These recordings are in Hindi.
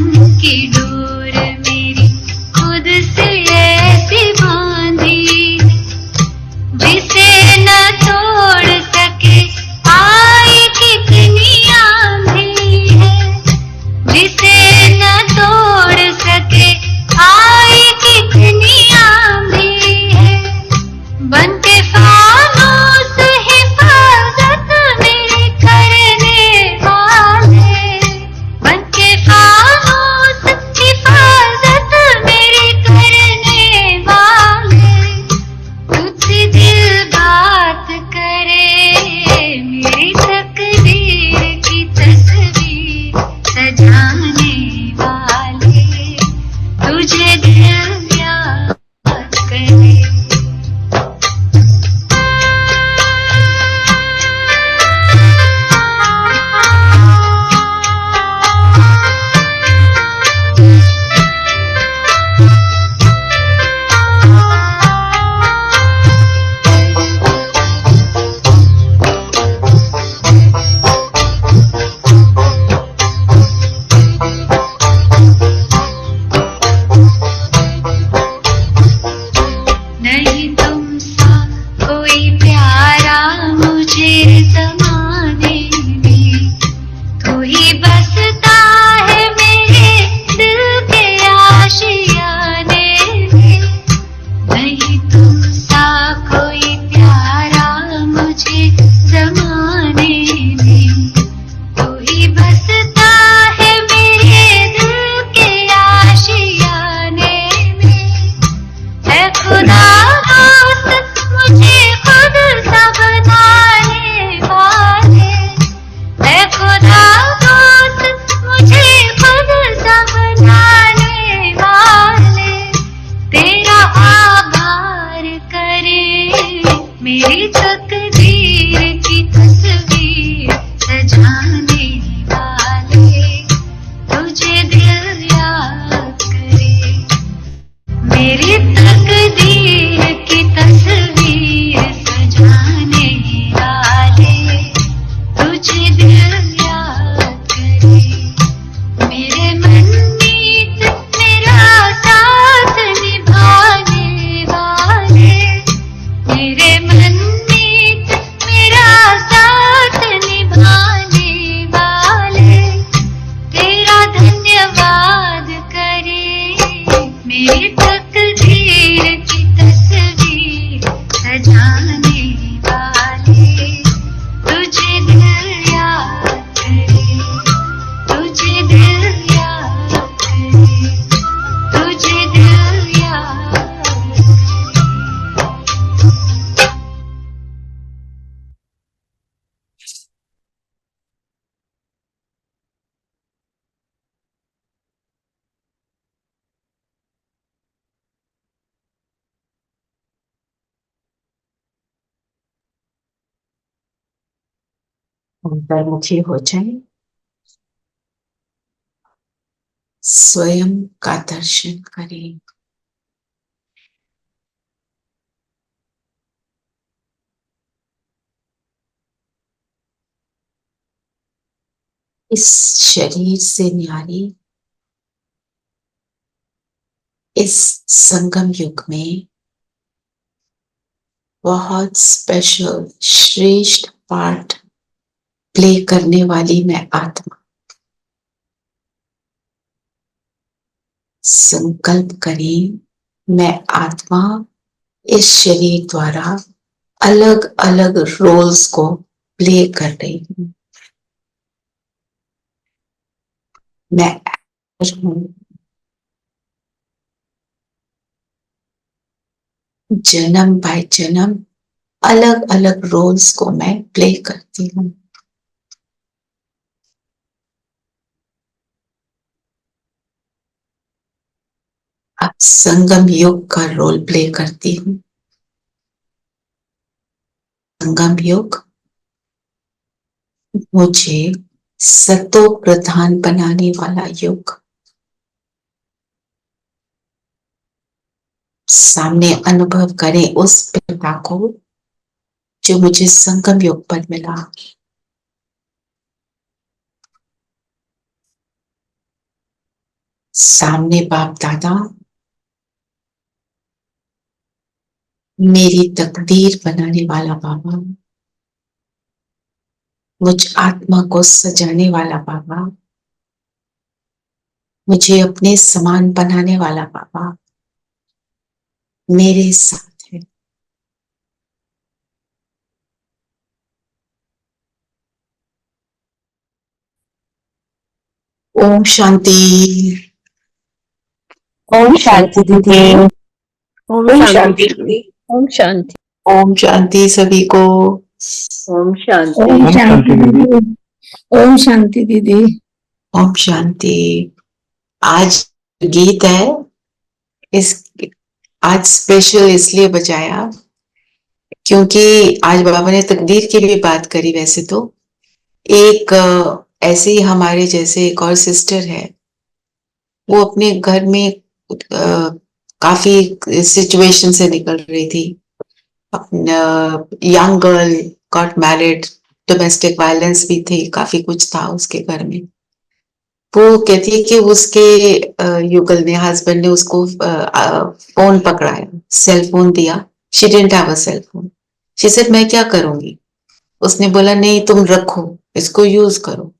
मन की डोर मेरी खुद से ऐसी बांधी, जिसे न तोड़ सके आई कितनी आंधी है, जिसे न तोड़ सके आई कितनी आंधी है। बनके फानूस हिफाजत मेरी करने वाले, बनके फानूस हिफाजत मेरी करने वाले, तुझसे दिल बात करे, मेरी तकदीर की तस्वीर सजाने वाले, तुझे दिल याद करे। नहीं तुम सा कोई प्यारा मुझे ज़माने में, तू ही बसता है मेरे दिल के आशियाने में। नहीं तुम सा कोई प्यारा मुझे ज़माने में, तू ही बसता है मेरे दिल के आशियाने में। है खुदा दोस्त मुझे खुद सा बनाने वाले, है खुदा दोस्त मुझे खुद सा बनाने वाले, तेरा आभार करे, मेरी तकदीर की तस्वीर सजाने वाले, तुझे दिल याद करे। मेरी तकदीर की तस्वीर सजाने वाले, तुझे दिल याद करे। मेरे मनमीत मेरा साथ निभाने वाले, मेरे मनमीत मेरा साथ निभाने वाले, तेरा धन्यवाद करे, मेरी तकदीर की तस्वीर सजाने वाले, तुझे दिल याद करे, तुझे दिल याद करे, तुझे दिल याद करे। अंतर्मुखी हो जाए, स्वयं का दर्शन करें। इस शरीर से न्यारी इस संगम युग में बहुत स्पेशल श्रेष्ठ पार्ट प्ले करने वाली मैं आत्मा संकल्प करें, मैं आत्मा इस शरीर द्वारा अलग अलग रोल्स को प्ले कर रही हूँ। मैं एक्टर हूँ, जन्म बाय जन्म अलग अलग रोल्स को मैं प्ले करती हूँ। अब संगम युग का रोल प्ले करती हूँ। संगम युग मुझे सतो प्रधान बनाने वाला युग। सामने अनुभव करें उस पिता को जो मुझे संगम युग पर मिला। सामने बाप दादा, मेरी तकदीर बनाने वाला बाबा, मुझ आत्मा को सजाने वाला बाबा, मुझे अपने समान बनाने वाला बाबा मेरे साथ है। ओम शांति। ओम शांति दीदी। ओम शांति। ओम शांति। ओम शांति सभी को। ओम शांति। ओम शांति दीदी। ओम शांति दीदी। ओम शांति। आज गीत है, इस आज स्पेशल इसलिए बजाया क्योंकि आज बाबा ने तकदीर की भी बात करी। वैसे तो एक ऐसे ही हमारे जैसे एक और सिस्टर है, वो अपने घर में काफी सिचुएशन से निकल रही थी। अपना young girl got married, domestic violence भी थी, काफी कुछ था उसके घर में। वो कहती है कि उसके युगल ने, हस्बैंड ने उसको फोन पकड़ाया, सेल फोन दिया। She didn't have a cell phone. She said मैं क्या करूंगी। उसने बोला नहीं तुम रखो, इसको यूज करो।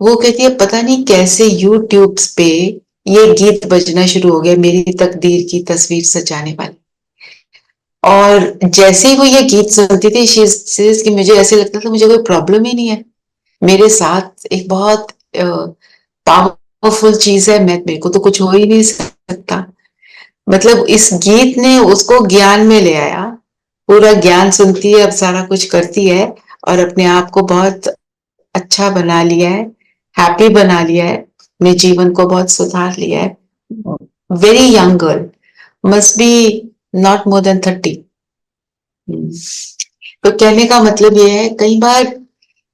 वो कहती है पता नहीं कैसे यूट्यूब पे ये गीत बजना शुरू हो गया, मेरी तकदीर की तस्वीर सजाने वाली। और जैसे ही वो ये गीत सुनती थी कि मुझे ऐसे लगता था मुझे कोई प्रॉब्लम ही नहीं है, मेरे साथ एक बहुत पावरफुल चीज है, मेरे को तो कुछ हो ही नहीं सकता। मतलब इस गीत ने उसको ज्ञान में ले आया, पूरा ज्ञान सुनती है, अब सारा कुछ करती है और अपने आप को बहुत अच्छा बना लिया है, हैप्पी बना लिया है, अपने जीवन को बहुत सुधार लिया है। Very young girl, must be not more than 30। तो कहने का मतलब ये है, कई बार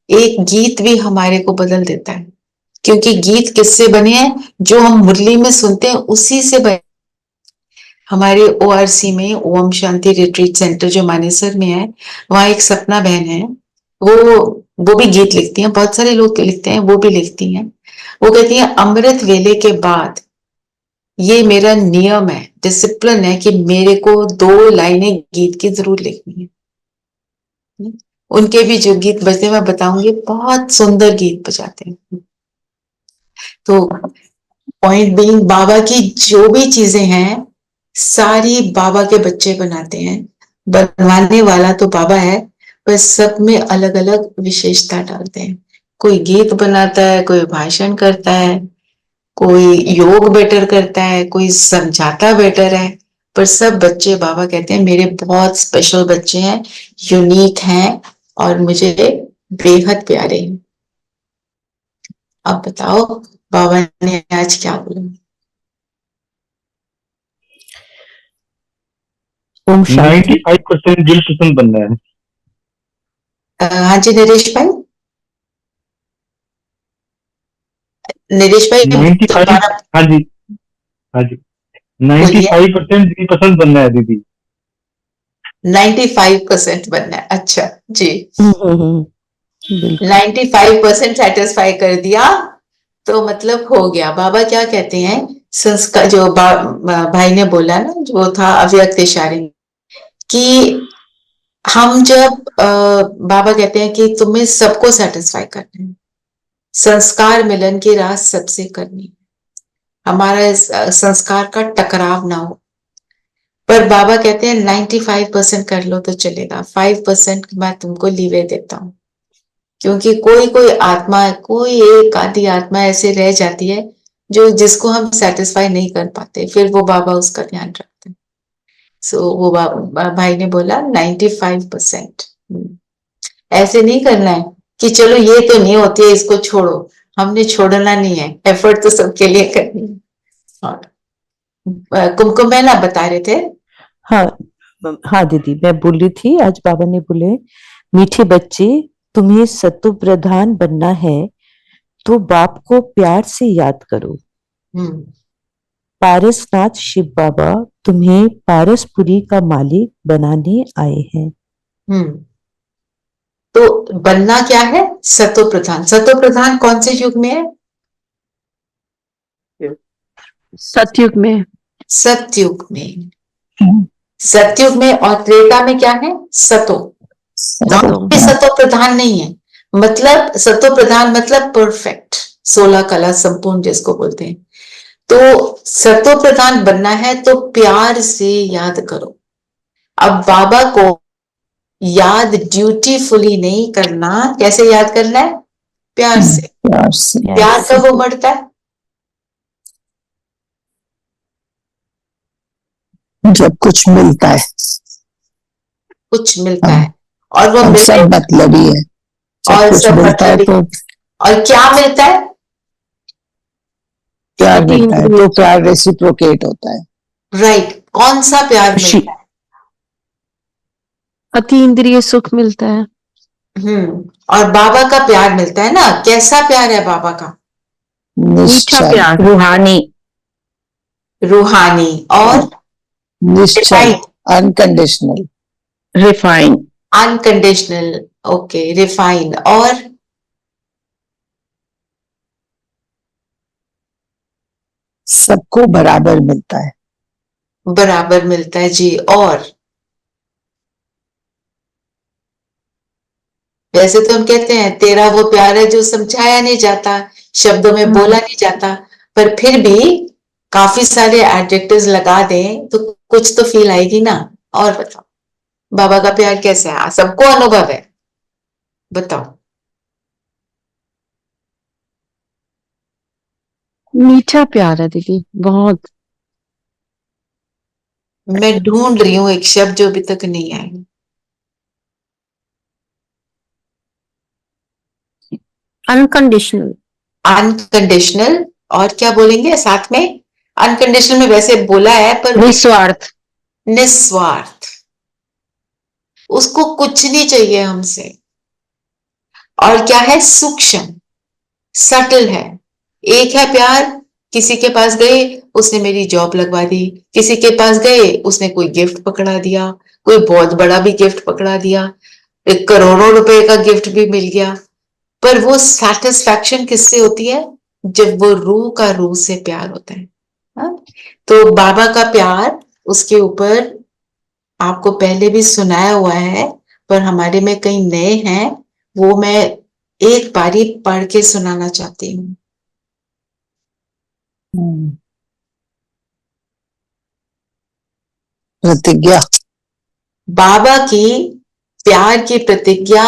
एक गीत भी हमारे को बदल देता है, क्योंकि गीत किससे बने हैं, जो हम मुरली में सुनते हैं उसी से बने। हमारे ओआरसी में, ओम शांति रिट्रीट सेंटर जो मानेसर में है, वहां एक सपना बहन है, वो भी गीत लिखती हैं, बहुत सारे लोग लिखते हैं, वो भी लिखती हैं। वो कहती है अमृत वेले के बाद ये मेरा नियम है, डिसिप्लिन है कि मेरे को 2 लाइनें गीत की जरूर लिखनी है। उनके भी जो गीत बजते हैं मैं बताऊंगी, बहुत सुंदर गीत बजाते हैं। तो पॉइंट बीइंग, बाबा की जो भी चीजें हैं सारी बाबा के बच्चे बनाते हैं, बनवाने वाला तो बाबा है, पर सब में अलग अलग विशेषता डालते हैं। कोई गीत बनाता है, कोई भाषण करता है, कोई योग बेटर करता है, कोई समझाता बेटर है, पर सब बच्चे बाबा कहते हैं मेरे बहुत स्पेशल बच्चे हैं, यूनिक हैं और मुझे बेहद प्यारे हैं। अब बताओ बाबा ने आज क्या बोला। ओम शांति। 95% दिल पसंद बनना है। हाँ जी नरेश भाई। नरेश भाई 95, हाँ जी, हाँ जी, 95% दिल पसंद बनना है दीदी। 95% बनना है, अच्छा जी। बिल्कुल। 95% सेटिस्फाई कर दिया तो मतलब हो गया। बाबा क्या कहते हैं, संस्कार जो भाई ने बोला ना, जो था अव्यक्त इशारे में, कि हम जब बाबा कहते हैं कि तुम्हें सबको सेटिस्फाई करना है, संस्कार मिलन की राह सबसे करनी, हमारा इस संस्कार का टकराव ना हो। पर बाबा कहते हैं 95% कर लो तो चलेगा, 5% मैं तुमको लीवे देता हूं, क्योंकि कोई कोई आत्मा, कोई एक आधी आत्मा ऐसे रह जाती है जो जिसको हम सेटिस्फाई नहीं कर पाते, फिर वो बाबा उसका ध्यान रखते हैं। सो वो भाई ने बोला 95%। ऐसे नहीं करना है कि चलो ये तो नहीं होती है इसको छोड़ो, हमने छोड़ना नहीं है, एफर्ट तो सबके लिए करनी है। और कुमकुम बहन आप बता रहे थे। हाँ हाँ दीदी, मैं बोल रही थी आज बाबा ने बोले मीठे बच्चे तुम्हें सत्व प्रधान बनना है तो बाप को प्यार से याद करो। पारसनाथ शिव बाबा तुम्हें पारसपुरी का मालिक बनाने आए हैं। तो बनना क्या है, सतो प्रधान। सतो प्रधान कौन से युग में है, सतयुग में। सतयुग में। सतयुग में और त्रेता में क्या है? सतो। दोनों में सतो प्रधान नहीं है, मतलब सतो प्रधान मतलब परफेक्ट, 16 कला संपूर्ण जिसको बोलते हैं। तो सतो प्रधान बनना है तो प्यार से याद करो। अब बाबा को याद ड्यूटीफुली नहीं करना, कैसे याद करना है? प्यार से। प्यार कब उमड़ता है? जब कुछ मिलता है, कुछ मिलता है और वो और सब मतलबी है। जब और कुछ सब मिलता है मतलब तो और क्या मिलता है? प्यार मिलता है, तो प्यार रेसिप्रोकेट होता है। राइट। कौन सा प्यार मिलता है? अतीन्द्रिय सुख मिलता है। और बाबा का प्यार मिलता है ना। कैसा प्यार है बाबा का? मीठा प्यार, रूहानी, रूहानी और निश्चल, unconditional, refine, unconditional. Okay, refine और सबको बराबर मिलता है। बराबर मिलता है जी। और वैसे तो हम कहते हैं तेरा वो प्यार है जो समझाया नहीं जाता, शब्दों में बोला नहीं जाता, पर फिर भी काफी सारे एडजेक्टिव्स लगा दें तो कुछ तो फील आएगी ना। और बताओ बाबा का प्यार कैसा है? सबको अनुभव है, बताओ। मीठा प्यार है दीदी, बहुत। मैं ढूंढ रही हूँ एक शब्द जो अभी तक नहीं आया। अनकंडीशनल। अनकंडीशनल और क्या बोलेंगे साथ में? अनकंडीशनल में वैसे बोला है पर निस्वार्थ, निस्वार्थ। उसको कुछ नहीं चाहिए हमसे। और क्या है? सूक्ष्म, सटल है। एक है प्यार, किसी के पास गए उसने मेरी जॉब लगवा दी, किसी के पास गए उसने कोई गिफ्ट पकड़ा दिया, कोई बहुत बड़ा भी गिफ्ट पकड़ा दिया, एक करोड़ों रुपए का गिफ्ट भी मिल गया। पर वो सेटिस्फैक्शन किससे होती है? जब वो रूह का रूह से प्यार होता है। हाँ? तो बाबा का प्यार, उसके ऊपर आपको पहले भी सुनाया हुआ है, पर हमारे में कई नए हैं, वो मैं एक बारी पढ़ के सुनाना चाहती हूँ। प्रतिज्ञा। बाबा की प्यार की प्रतिज्ञा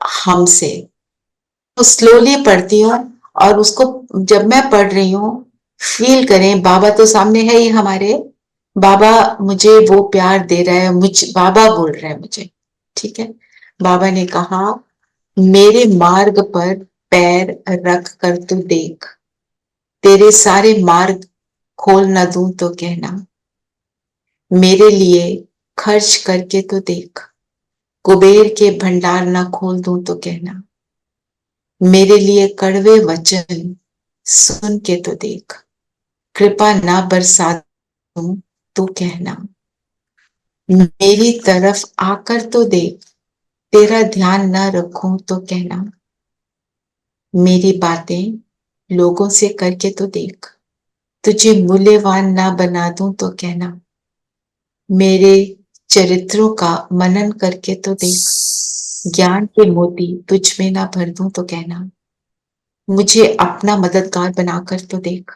हमसे। तो स्लोली पढ़ती हूँ और उसको जब मैं पढ़ रही हूँ फील करें, बाबा तो सामने है ही हमारे, बाबा मुझे वो प्यार दे रहा है, बाबा बोल रहा है मुझे। ठीक है। बाबा ने कहा, मेरे मार्ग पर पैर रख कर तू देख, तेरे सारे मार्ग खोल न दूं तो कहना, मेरे लिए खर्च करके तो देख, कुबेर के भंडार ना खोल दूं तो कहना, मेरे लिए कड़वे वचन सुन के तो देख, कृपा ना बरसा दूं तो कहना, मेरी तरफ आकर तो देख, तेरा ध्यान ना रखूं तो कहना, मेरी बातें लोगों से करके तो देख, तुझे मूल्यवान ना बना दूं तो कहना, मेरे चरित्रों का मनन करके तो देख, ज्ञान के मोती तुझ में ना भर दूं तो कहना, मुझे अपना मददगार बनाकर तो देख,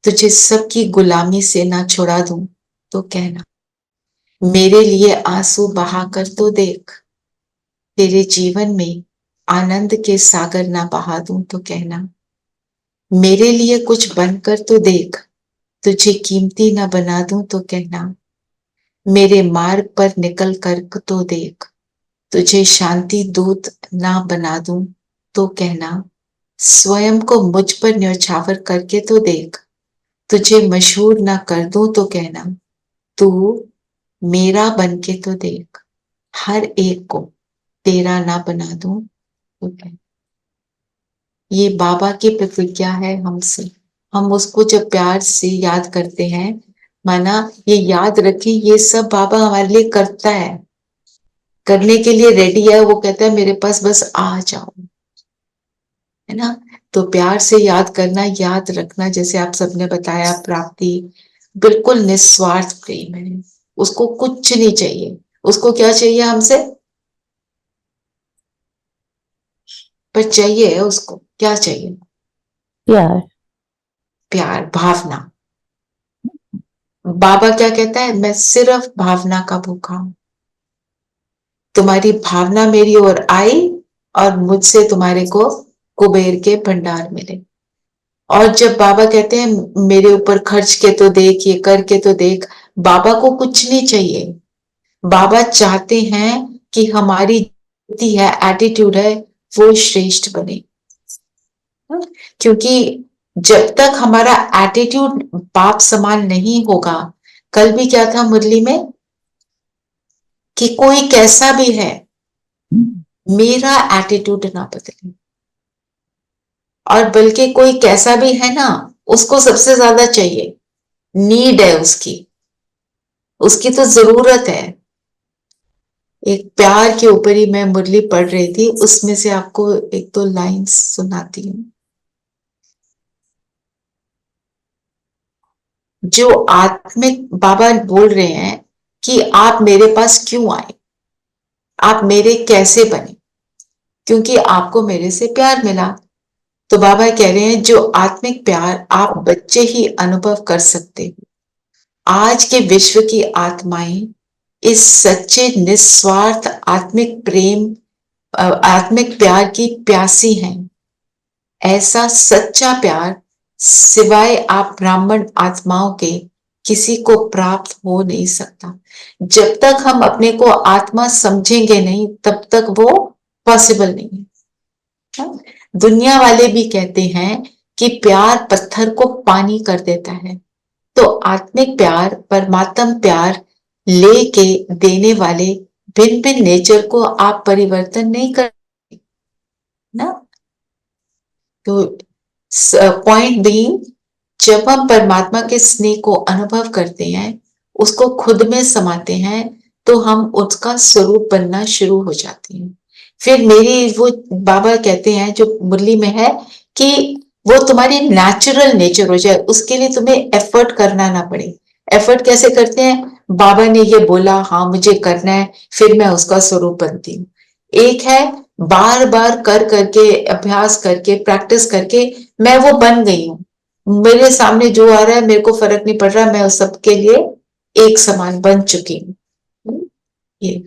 तुझे सबकी गुलामी से ना छुड़ा दूं तो कहना, मेरे लिए आंसू बहाकर तो देख, तेरे जीवन में आनंद के सागर ना बहा दूं तो कहना, मेरे लिए कुछ बनकर तो देख, तुझे कीमती ना बना दूं तो कहना, मेरे मार्ग पर निकल कर तो देख, तुझे शांति दूत ना बना दूं तो कहना, स्वयं को मुझ पर न्यौछावर करके तो देख, तुझे मशहूर ना कर दूं तो कहना, तू मेरा बन के तो देख, हर एक को तेरा ना बना दूं तो कहना। ये बाबा की प्रतिज्ञा है हमसे। हम उसको जब प्यार से याद करते हैं, माना ये याद रखिए, ये सब बाबा हमारे लिए करता है, करने के लिए रेडी है। वो कहता है मेरे पास बस आ जाओ, है ना। तो प्यार से याद करना, याद रखना, जैसे आप सबने बताया, प्राप्ति बिल्कुल निस्वार्थ प्रेम है। उसको कुछ नहीं चाहिए। उसको क्या चाहिए हमसे? पर चाहिए उसको क्या चाहिए? प्यार। प्यार, भावना। बाबा क्या कहता है? मैं सिर्फ भावना का भूखा हूं। तुम्हारी भावना मेरी ओर आई और मुझसे तुम्हारे को कुबेर के भंडार मिले। और जब बाबा कहते हैं मेरे ऊपर खर्च के तो देख, ये करके तो देख, बाबा को कुछ नहीं चाहिए। बाबा चाहते हैं कि हमारी बुद्धि है, एटीट्यूड है, वो श्रेष्ठ बने। क्योंकि जब तक हमारा एटीट्यूड बाप समान नहीं होगा, कल भी क्या था मुरली में कि कोई कैसा भी है, मेरा एटीट्यूड ना बदले। और बल्कि कोई कैसा भी है ना, उसको सबसे ज्यादा चाहिए, नीड है उसकी, उसकी तो जरूरत है। एक प्यार के ऊपर ही मैं मुरली पढ़ रही थी, उसमें से आपको एक दो लाइंस सुनाती हूँ। जो आत्मिक बाबा बोल रहे हैं कि आप मेरे पास क्यों आए, आप मेरे कैसे बने, क्योंकि आपको मेरे से प्यार मिला। तो बाबा कह रहे हैं जो आत्मिक प्यार आप बच्चे ही अनुभव कर सकते हो, आज के विश्व की आत्माएं इस सच्चे निस्वार्थ आत्मिक प्रेम, आत्मिक प्यार की प्यासी हैं। ऐसा सच्चा प्यार सिवाय आप ब्राह्मण आत्माओं के किसी को प्राप्त हो नहीं सकता। जब तक हम अपने को आत्मा समझेंगे नहीं, तब तक वो पॉसिबल नहीं है। दुनिया वाले भी कहते हैं कि प्यार पत्थर को पानी कर देता है, तो आत्मिक प्यार, परमात्म प्यार लेके देने वाले भिन्न भिन्न नेचर को आप परिवर्तन नहीं कर ना। तो पॉइंट बीइंग, जब हम परमात्मा के स्नेह को अनुभव करते हैं, उसको खुद में समाते हैं, तो हम उसका स्वरूप बनना शुरू हो जाते हैं। फिर मेरी वो बाबा कहते हैं जो मुरली में है कि वो तुम्हारी नेचुरल नेचर हो जाए, उसके लिए तुम्हें एफर्ट करना ना पड़े। एफर्ट कैसे करते हैं? बाबा ने ये बोला, हाँ मुझे करना है, फिर मैं उसका स्वरूप बनती हूँ। एक है बार बार कर करके, अभ्यास करके, प्रैक्टिस करके मैं वो बन गई हूँ, मेरे सामने जो आ रहा है मेरे को फर्क नहीं पड़ रहा, मैं उस सबके लिए एक समान बन चुकी हूँ। ये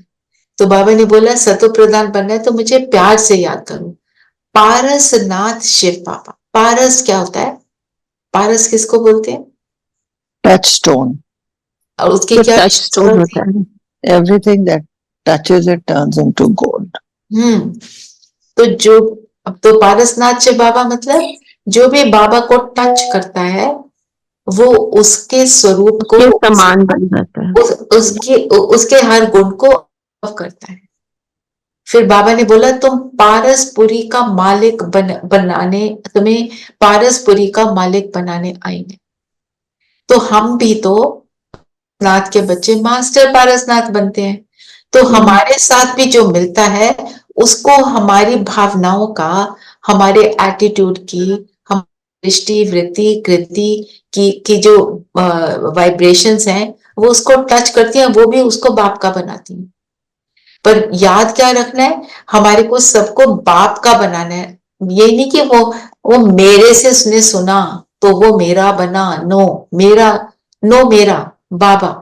तो बाबा ने बोला सतो प्रधान बनना है तो मुझे प्यार से याद करो। पारसनाथ शिव बाबा। पारस क्या होता है? पारस किसको बोलते हैं? टच स्टोन, और उसकी जो क्या टच स्टोन होता है। everything that touches it turns into gold. तो जो, अब तो पारसनाथ शिव बाबा मतलब जो भी बाबा को टच करता है वो उसके स्वरूप को, समान बन जाता है, उसके हर गुण को अनुभव करता है। फिर बाबा ने बोला तुम पारसपुरी का मालिक बनाने, तुम्हें पारसपुरी का मालिक बनाने आएंगे। तो हम भी तो नाथ के बच्चे मास्टर पारसनाथ बनते हैं। तो हमारे साथ भी जो मिलता है उसको हमारी भावनाओं का, हमारे एटीट्यूड की, हम दृष्टि, वृत्ति, कृति की जो वाइब्रेशंस हैं वो उसको टच करती हैं, वो भी उसको बाप का बनाती हैं। पर याद क्या रखना है, हमारे को सबको बाप का बनाना है। ये नहीं कि वो मेरे से उसने सुना तो वो मेरा बना। नो मेरा बाबा।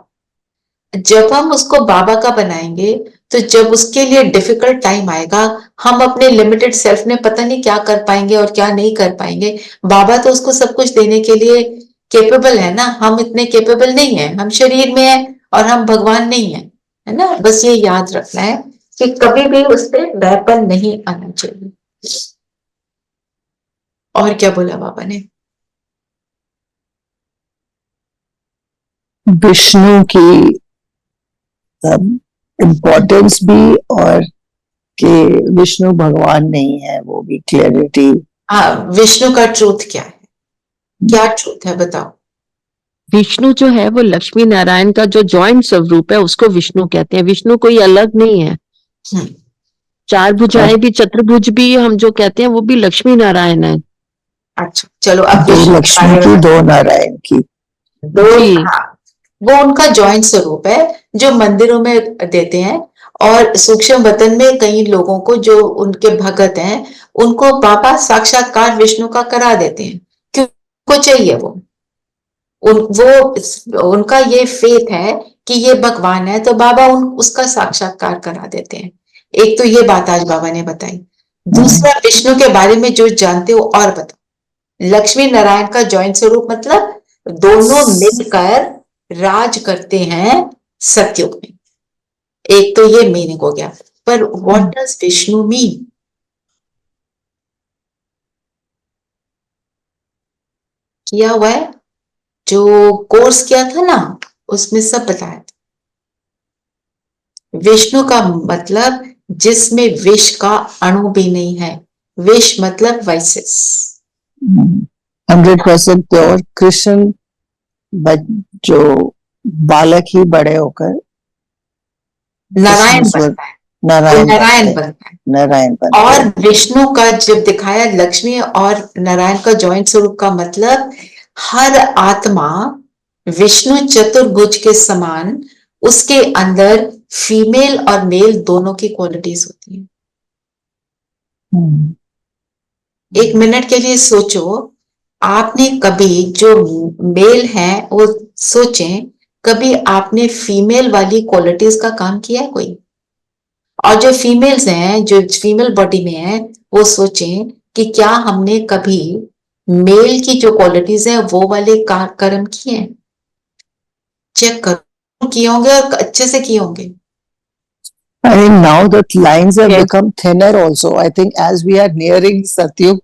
जब हम उसको बाबा का बनाएंगे तो जब उसके लिए डिफिकल्ट टाइम आएगा, हम अपने लिमिटेड सेल्फ में पता नहीं क्या कर पाएंगे और क्या नहीं कर पाएंगे। बाबा तो उसको सब कुछ देने के लिए केपेबल है ना, हम इतने केपेबल नहीं है, हम शरीर में है और हम भगवान नहीं है ना। बस ये याद रखना है कि कभी भी उस पर बैपन नहीं आना चाहिए। और क्या बोला बाबा ने? विष्णु की इम्पोर्टेंस भी, और कि विष्णु भगवान नहीं है, वो भी क्लैरिटी। हाँ, विष्णु का ट्रूथ क्या है? क्या ट्रूथ है बताओ? विष्णु जो है वो लक्ष्मी नारायण का जो जॉइंट स्वरूप है उसको विष्णु कहते हैं। विष्णु कोई अलग नहीं है। चार भुजाएं भी, चतुर्भुज भी हम जो कहते हैं वो भी लक्ष्मी नारायण है। अच्छा चलो अब दो विष्णु के लक्ष्मी बारे की में दो नारायण की। दो, जी। हाँ, वो उनका जॉइंट स्वरूप है जो मंदिरों में देते हैं, और सूक्ष्म वतन में कई लोगों को जो उनके भगत हैं उनको बाबा साक्षात्कार विष्णु का करा देते हैं, क्यों को चाहिए वो उनका ये फेथ है कि ये भगवान है, तो बाबा उसका साक्षात्कार करा देते हैं। एक तो ये बात आज बाबा ने बताई। दूसरा, विष्णु के बारे में जो जानते हो और बताओ। लक्ष्मी नारायण का जॉइंट स्वरूप मतलब दोनों मिलकर राज करते हैं सतयुग में। एक तो ये मीनिंग हो गया, पर व्हाट डज विष्णु मीन? किया हुआ है, जो कोर्स किया था ना उसमें सब बताया था। विष्णु का मतलब जिसमें विष का अणु भी नहीं है। विष मतलब वाइसेस। 100% प्योर कृष्ण, जो बालक ही बड़े होकर नारायण कृष्ण बनता है, वो नारायण नारायण बनता है। नारायण बनते और हैं। विष्णु का जब दिखाया लक्ष्मी और नारायण का जॉइंट स्वरूप का मतलब हर आत्मा विष्णु चतुर्भुज के समान, उसके अंदर फीमेल और मेल दोनों की क्वालिटीज होती हैं। एक मिनट के लिए सोचो, आपने कभी जो मेल है वो सोचें, कभी आपने फीमेल वाली क्वालिटीज का काम किया है कोई? और जो फीमेल्स हैं, जो फीमेल बॉडी में है, वो सोचें कि क्या हमने कभी मेल की जो क्वालिटीज है वो वाले कर्म किए हैं? चेक करो, किए होंगे और अच्छे से किए होंगे। I think now the lines have Yes. become thinner also. I think as we are nearing सतयुग,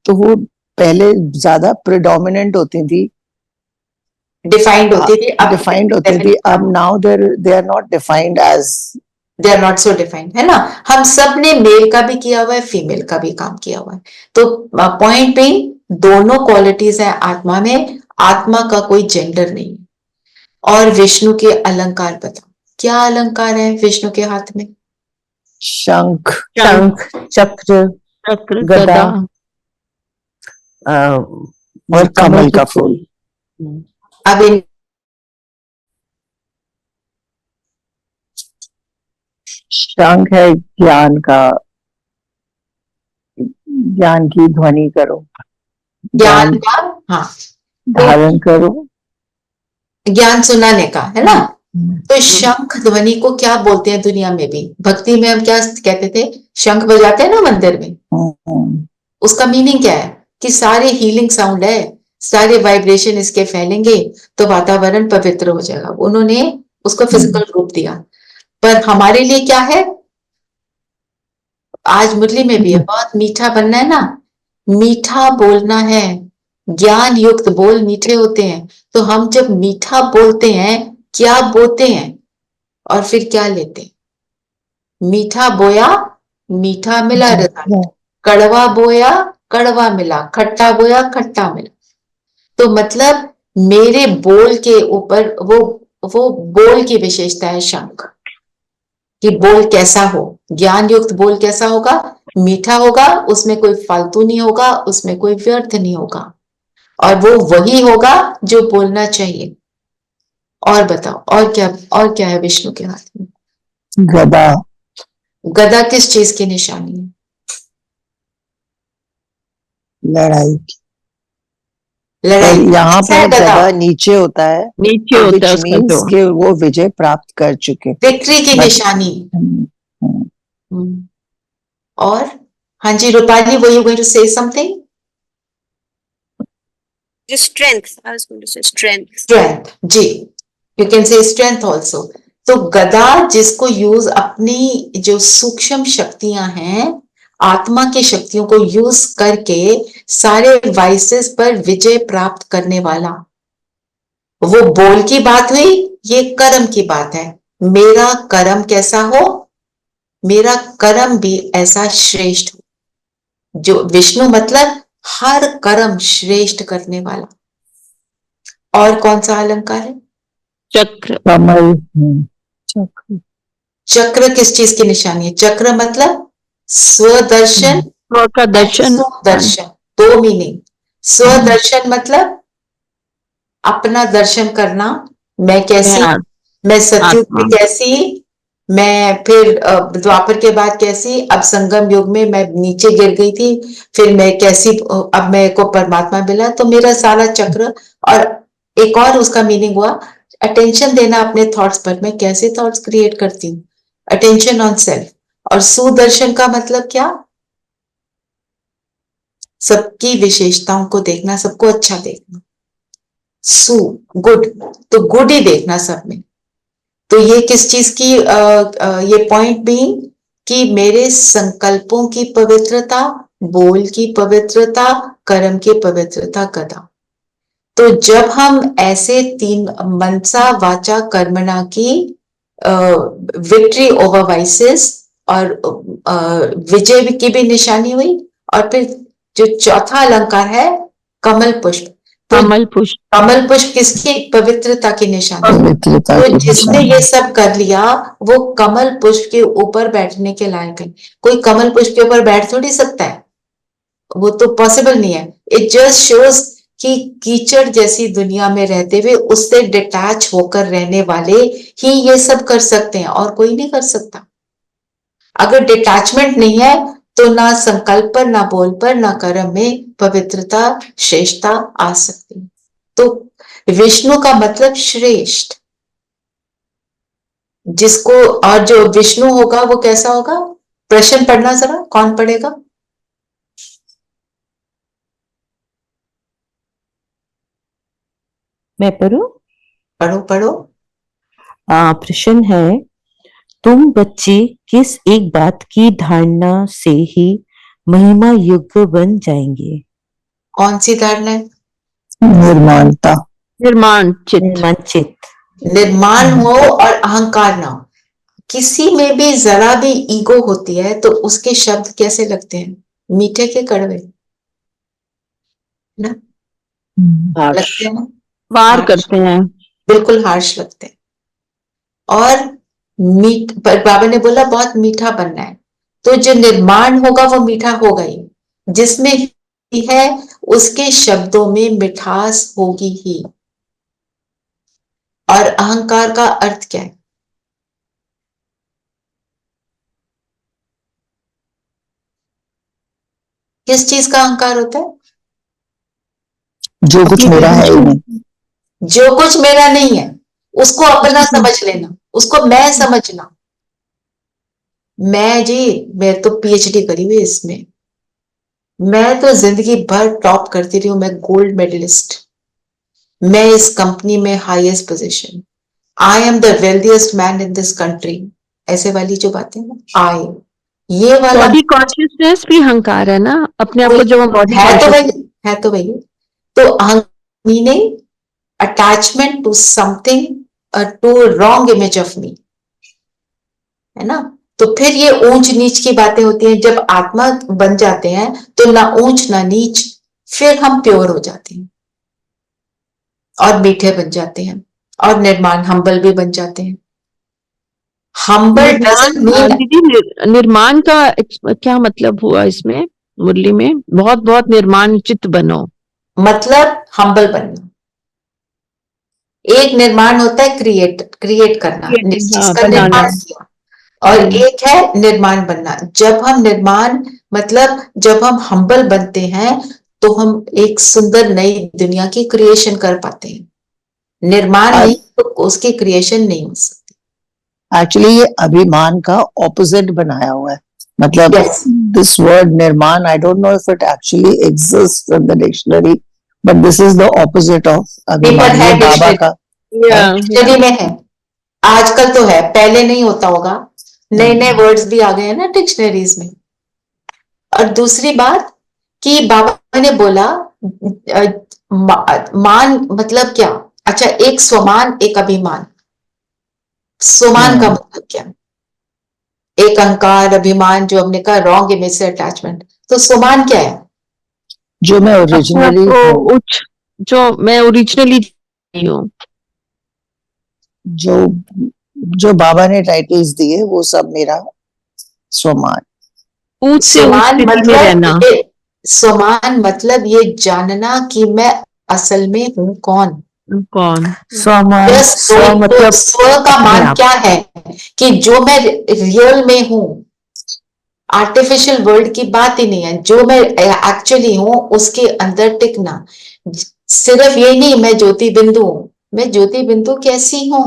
तो वो पहले ज्यादा predominant होती थी, डिफाइंड होती थी, अब defined होती थी। अब now they are not defined as they are not so defined, है ना। हम सब ने मेल का भी किया हुआ है, फीमेल का भी काम किया हुआ है। तो पॉइंट पे दोनों क्वालिटीज है आत्मा में, आत्मा का कोई जेंडर नहीं। और विष्णु के अलंकार बताओ, क्या अलंकार है विष्णु के हाथ में? शंख, शंख, चक्र, चक्र, गदा, गदा, और कमल का फूल। अब इन शंख है ज्ञान का, ज्ञान की ध्वनि करो, ज्ञान का, हाँ, धारण करो, ज्ञान सुनाने का, है ना। तो शंख ध्वनि को क्या बोलते हैं दुनिया में भी? भक्ति में हम क्या कहते थे? शंख बजाते हैं ना मंदिर में। उसका मीनिंग क्या है? कि सारे हीलिंग साउंड है, सारे वाइब्रेशन इसके फैलेंगे तो वातावरण पवित्र हो जाएगा। उन्होंने उसको फिजिकल रूप दिया। पर हमारे लिए क्या है? आज मुरली में भी है, बहुत मीठा बनना है ना, मीठा बोलना है, ज्ञान युक्त बोल मीठे होते हैं। तो हम जब मीठा बोलते हैं, क्या बोते हैं और फिर क्या लेते हैं? मीठा बोया, मीठा मिला रिजल्ट। कड़वा बोया, कड़वा मिला। खट्टा बोया, खट्टा मिला। तो मतलब मेरे बोल के ऊपर वो बोल की विशेषता है शंख, कि बोल कैसा हो। ज्ञान युक्त बोल कैसा होगा? मीठा होगा, उसमें कोई फालतू नहीं होगा, उसमें कोई व्यर्थ नहीं होगा, और वो वही होगा जो बोलना चाहिए। और बताओ, और क्या है विष्णु के हाथ में? गदा, गदा किस चीज की निशानी है? लड़ाई। लड़ाई। और यहाँ कैसा है पर गदा? गदा नीचे होता है, नीचे होता है which उसका means जो। कि वो विजय प्राप्त कर चुके। विक्ट्री की But- निशानी। हम्म, और हाँ जी रूपाली, वो यू गोइंग टू से something? Strength. I was going to say strength. Strength, ji, you can say strength also. तो गदा जिसको यूज अपनी जो सूक्ष्म शक्तियां हैं, आत्मा की शक्तियों को यूज करके सारे वाइसेस पर विजय प्राप्त करने वाला। वो बोल की बात हुई, ये कर्म की बात है। मेरा कर्म कैसा हो? मेरा कर्म भी ऐसा श्रेष्ठ हो। जो विष्णु मतलब हर कर्म श्रेष्ठ करने वाला। और कौन सा अलंकार है? चक्र, कमल, चक्र, चक्र किस चीज की निशानी है? चक्र मतलब स्वदर्शन, स्व का दर्शन, दर्शन, दो मीनिंग। स्वदर्शन मतलब अपना दर्शन करना, मैं कैसी, मैं मैं सतयुग आत्मा। में कैसी, मैं फिर द्वापर के बाद कैसी, अब संगम युग में मैं नीचे गिर गई थी, फिर मैं कैसी, अब मेरे को परमात्मा मिला, तो मेरा सारा चक्र। और एक और उसका मीनिंग हुआ अटेंशन देना अपने थॉट्स पर, मैं कैसे थॉट्स क्रिएट करती हूँ, अटेंशन ऑन सेल्फ। और सुदर्शन का मतलब क्या, सबकी विशेषताओं को देखना, सबको अच्छा देखना, सु गुड, तो गुड ही देखना सब में। तो ये किस चीज की ये पॉइंट भी कि मेरे संकल्पों की पवित्रता, बोल की पवित्रता, कर्म की पवित्रता कदा। तो जब हम ऐसे तीन मनसा वाचा कर्मणा की विक्ट्री ओवर वाइसेस और विजय की भी निशानी हुई, और फिर जो चौथा अलंकार है कमल पुष्प, तो कमल पुष्प। कमल पुष्प किसकी पवित्रता की निशानी, पवित्रता तो की जिसने निशानी। ये सब कर लिया वो कमल पुष्प के ऊपर बैठने के लायक है। कोई कमल पुष्प के ऊपर बैठ थोड़ी सकता है, वो तो पॉसिबल नहीं है। इट जस्ट शोज कि कीचड़ जैसी दुनिया में रहते हुए उससे डिटैच होकर रहने वाले ही ये सब कर सकते हैं, और कोई नहीं कर सकता। अगर डिटैचमेंट नहीं है तो ना संकल्प पर, ना बोल पर, ना कर्म में पवित्रता, श्रेष्ठता आ सकती। तो विष्णु का मतलब श्रेष्ठ, जिसको, और जो विष्णु होगा वो कैसा होगा, प्रश्न पढ़ना जरा, कौन पढ़ेगा? मैं पढ़ूं? पढ़ो पढ़ो। प्रश्न है, तुम बच्चे किस एक बात की धारणा से ही महिमा युग बन जाएंगे? कौन सी धारणा है? निर्माणता। निर्माण चित्त। निर्माण चित्त। निर्माण हो और अहंकार ना हो। किसी में भी जरा भी ईगो होती है तो उसके शब्द कैसे लगते हैं, मीठे के कड़वे ना लगते हैं ना, वार हार्श, करते हैं। बिल्कुल हार्श लगते हैं। और पर बाबा ने बोला बहुत मीठा बनना है, तो जो निर्माण होगा वो मीठा होगा ही, जिसमें ही है उसके शब्दों में मिठास होगी ही। और अहंकार का अर्थ क्या है? किस चीज का अहंकार होता है? जो कुछ मेरा है ही नहीं। जो कुछ मेरा नहीं है उसको अपना समझ लेना, उसको मैं समझना। मैं जी, मैं तो पीएचडी करी हुई इसमें, मैं तो जिंदगी भर टॉप करती रही हूं, मैं गोल्ड मेडलिस्ट, मैं इस कंपनी में highest position, I am the wealthiest man in this country, ऐसे वाली जो बातें ना, आई, ये वाला बॉडी कॉन्शियसनेस भी अहंकार है ना, अपने आप को जब हम बॉडी है तो कॉन्शियस। वही, है तो वही। तो अहंकार meaning attachment to something, to wrong image of me, है ना। तो फिर ये ऊंच नीच की बातें होती हैं। जब आत्मा बन जाते हैं तो ना ऊंच ना नीच, फिर हम प्योर हो जाते हैं और मीठे बन जाते हैं, और निर्माण हम्बल भी बन जाते हैं। हम्बल डजंट मीन, दीदी निर्माण का क्या मतलब हुआ इसमें मुरली में? बहुत बहुत निर्माण चित्त बनो। मतलब हम्बल बनना। एक निर्माण होता है क्रिएट, क्रिएट करना, चीज हाँ, का बनाना। निर्माण किया, और एक है निर्माण बनना। जब हम निर्माण मतलब जब हम हम्बल बनते हैं तो हम एक सुंदर नई दुनिया की क्रिएशन कर पाते हैं। निर्माण नहीं तो उसकी क्रिएशन नहीं हो सकती। एक्चुअली ये अभिमान का ऑपोजिट बनाया हुआ है। मतलब Yes. दिस वर्ड निर्माण, I don't know if it actually exist in the dictionary, but this is the opposite of अभिमान। है ये बाबा का डिक्शनरी में है, आजकल तो है, पहले नहीं होता होगा, नए नए वर्ड्स भी आ गए हैं ना डिक्शनरीज में। और दूसरी बात कि बाबा ने बोला मान मतलब क्या? अच्छा, एक स्वमान, एक अभिमान। स्वमान का मतलब क्या? एक अहंकार, अभिमान, जो हमने कहा रॉन्ग इमेज से अटैचमेंट। तो स्वमान क्या है? जो मैं अपने आप ओरिजिनली को उच्च, जो मैं ओरिजिनली हूँ, जो जो बाबा ने टाइटल्स दिए वो सब मेरा स्वमान। ऊंच से उच्च स्वमान स्थिति में मतलब रहना। स्वमान मतलब ये जानना कि मैं असल में हूं कौन। कौन? स्वमान, बस स्व तो मतलब स्व का अपने मान आप। क्या है कि जो मैं रियल में हूं, आर्टिफिशियल वर्ल्ड की बात ही नहीं है, जो मैं एक्चुअली हूं उसके अंदर टिकना। सिर्फ ये नहीं मैं ज्योति बिंदु हूं, मैं ज्योति बिंदु कैसी हूं,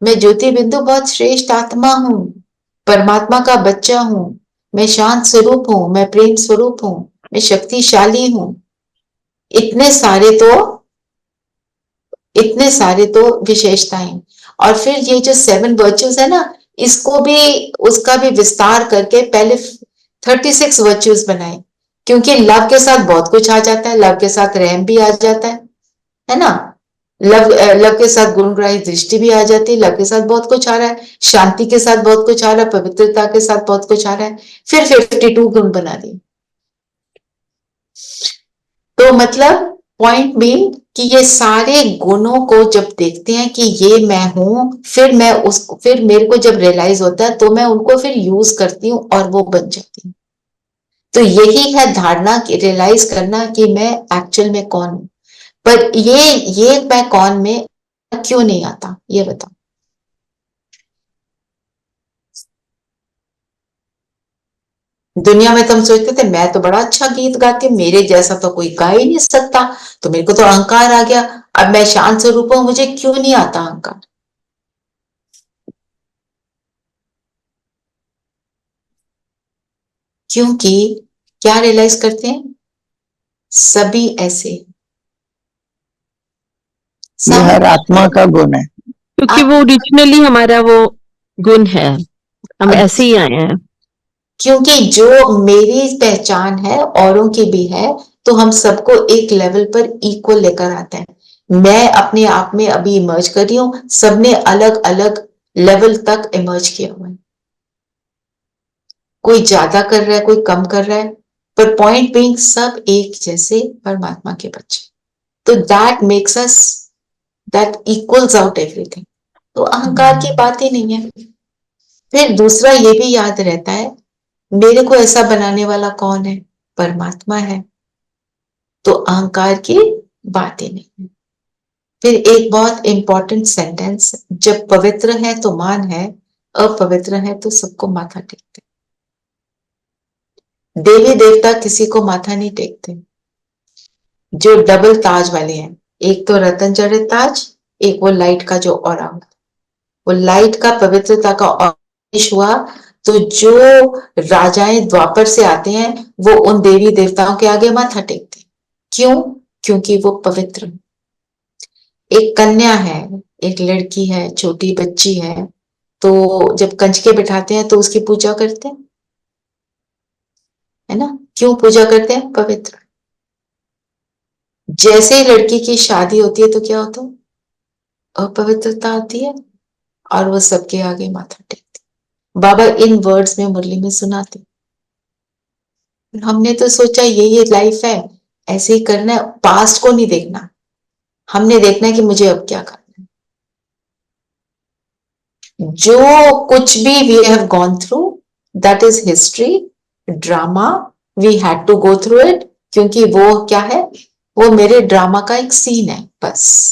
मैं ज्योति बिंदु बहुत श्रेष्ठ आत्मा हूं, परमात्मा का बच्चा हूं, मैं शांत स्वरूप हूं, मैं प्रेम स्वरूप हूं, मैं शक्तिशाली हूं। इतने सारे तो इतने सारे तो विशेषताएं। और फिर ये जो 7 वर्च्यूज है ना, इसको भी उसका भी विस्तार करके पहले 36 वर्च्यूज बनाए, क्योंकि लव के साथ बहुत कुछ आ जाता है, लव के साथ रहम भी आ जाता है ना। लव के साथ गुणग्राही दृष्टि भी आ जाती है, लव के साथ बहुत कुछ आ रहा है, शांति के साथ बहुत कुछ आ रहा है, पवित्रता के साथ बहुत कुछ आ रहा है, फिर 52 गुण बना दिए। तो मतलब पॉइंट बीइंग कि ये सारे गुणों को जब देखते हैं कि ये मैं हूं, फिर मेरे को जब रियलाइज होता है तो मैं उनको फिर यूज करती हूँ और वो बन जाती हूँ। तो यही है धारणा कि रियलाइज करना कि मैं एक्चुअल में कौन हूं। पर ये मैं कौन में क्यों नहीं आता, ये बताओ। दुनिया में तो हम सोचते थे मैं तो बड़ा अच्छा गीत गाती हूँ, मेरे जैसा तो कोई गा ही नहीं सकता, तो मेरे को तो अहंकार आ गया। अब मैं शांत स्वरूप हूं, मुझे क्यों नहीं आता अहंकार? क्योंकि क्या रियलाइज करते हैं, सभी ऐसे ये सब हर आत्मा का गुण है। क्योंकि वो ओरिजिनली हमारा वो गुण है, हम ऐसे ही आए हैं। क्योंकि जो मेरी पहचान है औरों की भी है, तो हम सबको एक लेवल पर इक्वल लेकर आता है। मैं अपने आप में अभी इमर्ज कर रही हूं, सबने अलग अलग लेवल तक इमर्ज किया हुआ है, कोई ज्यादा कर रहा है, कोई कम कर रहा है, पर पॉइंट बीइंग सब एक जैसे परमात्मा के बच्चे। तो that makes us, that equals out everything. तो अहंकार की बात ही नहीं है। फिर दूसरा ये भी याद रहता है, मेरे को ऐसा बनाने वाला कौन है? परमात्मा है। तो अहंकार की बात ही नहीं है। फिर एक बहुत इंपॉर्टेंट सेंटेंस, जब पवित्र है तो मान है, अपवित्र है तो सबको माथा टेकते। देवी देवता किसी को माथा नहीं टेकते। जो डबल ताज वाले हैं, एक तो रतन जड़ित ताज, एक वो लाइट का जो ऑरा होता है, वो लाइट का पवित्रता का ऑरेंज हुआ, तो जो राजाएं द्वापर से आते हैं वो उन देवी देवताओं के आगे माथा टेकते। क्यों? क्योंकि वो पवित्र। एक कन्या है, एक लड़की है, छोटी बच्ची है, तो जब कंजके बिठाते हैं तो उसकी पूजा करते हैं, है ना। क्यों पूजा करते हैं? पवित्र। जैसे ही लड़की की शादी होती है तो क्या होता है? अपवित्रता आती है और वो सबके आगे माथा टेकती। बाबा इन वर्ड्स में मुरली में सुनाते। हमने तो सोचा ये लाइफ है, ऐसे ही करना है, पास्ट को नहीं देखना, हमने देखना है कि मुझे अब क्या करना है। जो कुछ भी we have gone through, that is history, drama, we had to go through it, क्योंकि वो क्या है, वो मेरे ड्रामा का एक सीन है बस।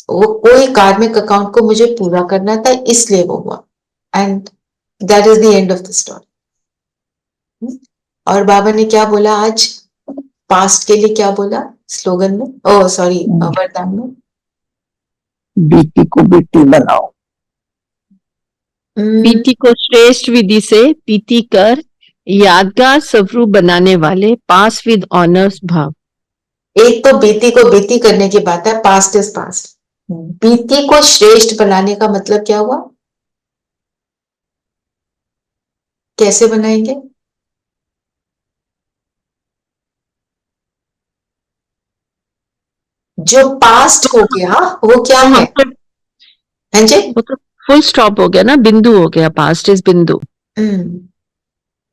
वो कोई कार्मिक अकाउंट को मुझे पूरा करना था, इसलिए वो हुआ, and that is the end of the story. और बाबा ने क्या बोला आज, पास्ट के लिए क्या बोला स्लोगन में, ओ सॉरी वरदान में, बेटी को बेटी बनाओ। पीति को श्रेष्ठ विधि से पीति कर, यादगार स्वरूप बनाने वाले पास विद ऑनर्स भाव। एक तो बीती को बीती करने की बात है, पास्ट इज पास्ट। बीती को श्रेष्ठ बनाने का मतलब क्या हुआ? कैसे बनाएंगे? जो पास्ट हो गया वो क्या है? हाँ जी, वो तो फुल स्टॉप हो गया ना, बिंदु हो गया, पास्ट इज बिंदु।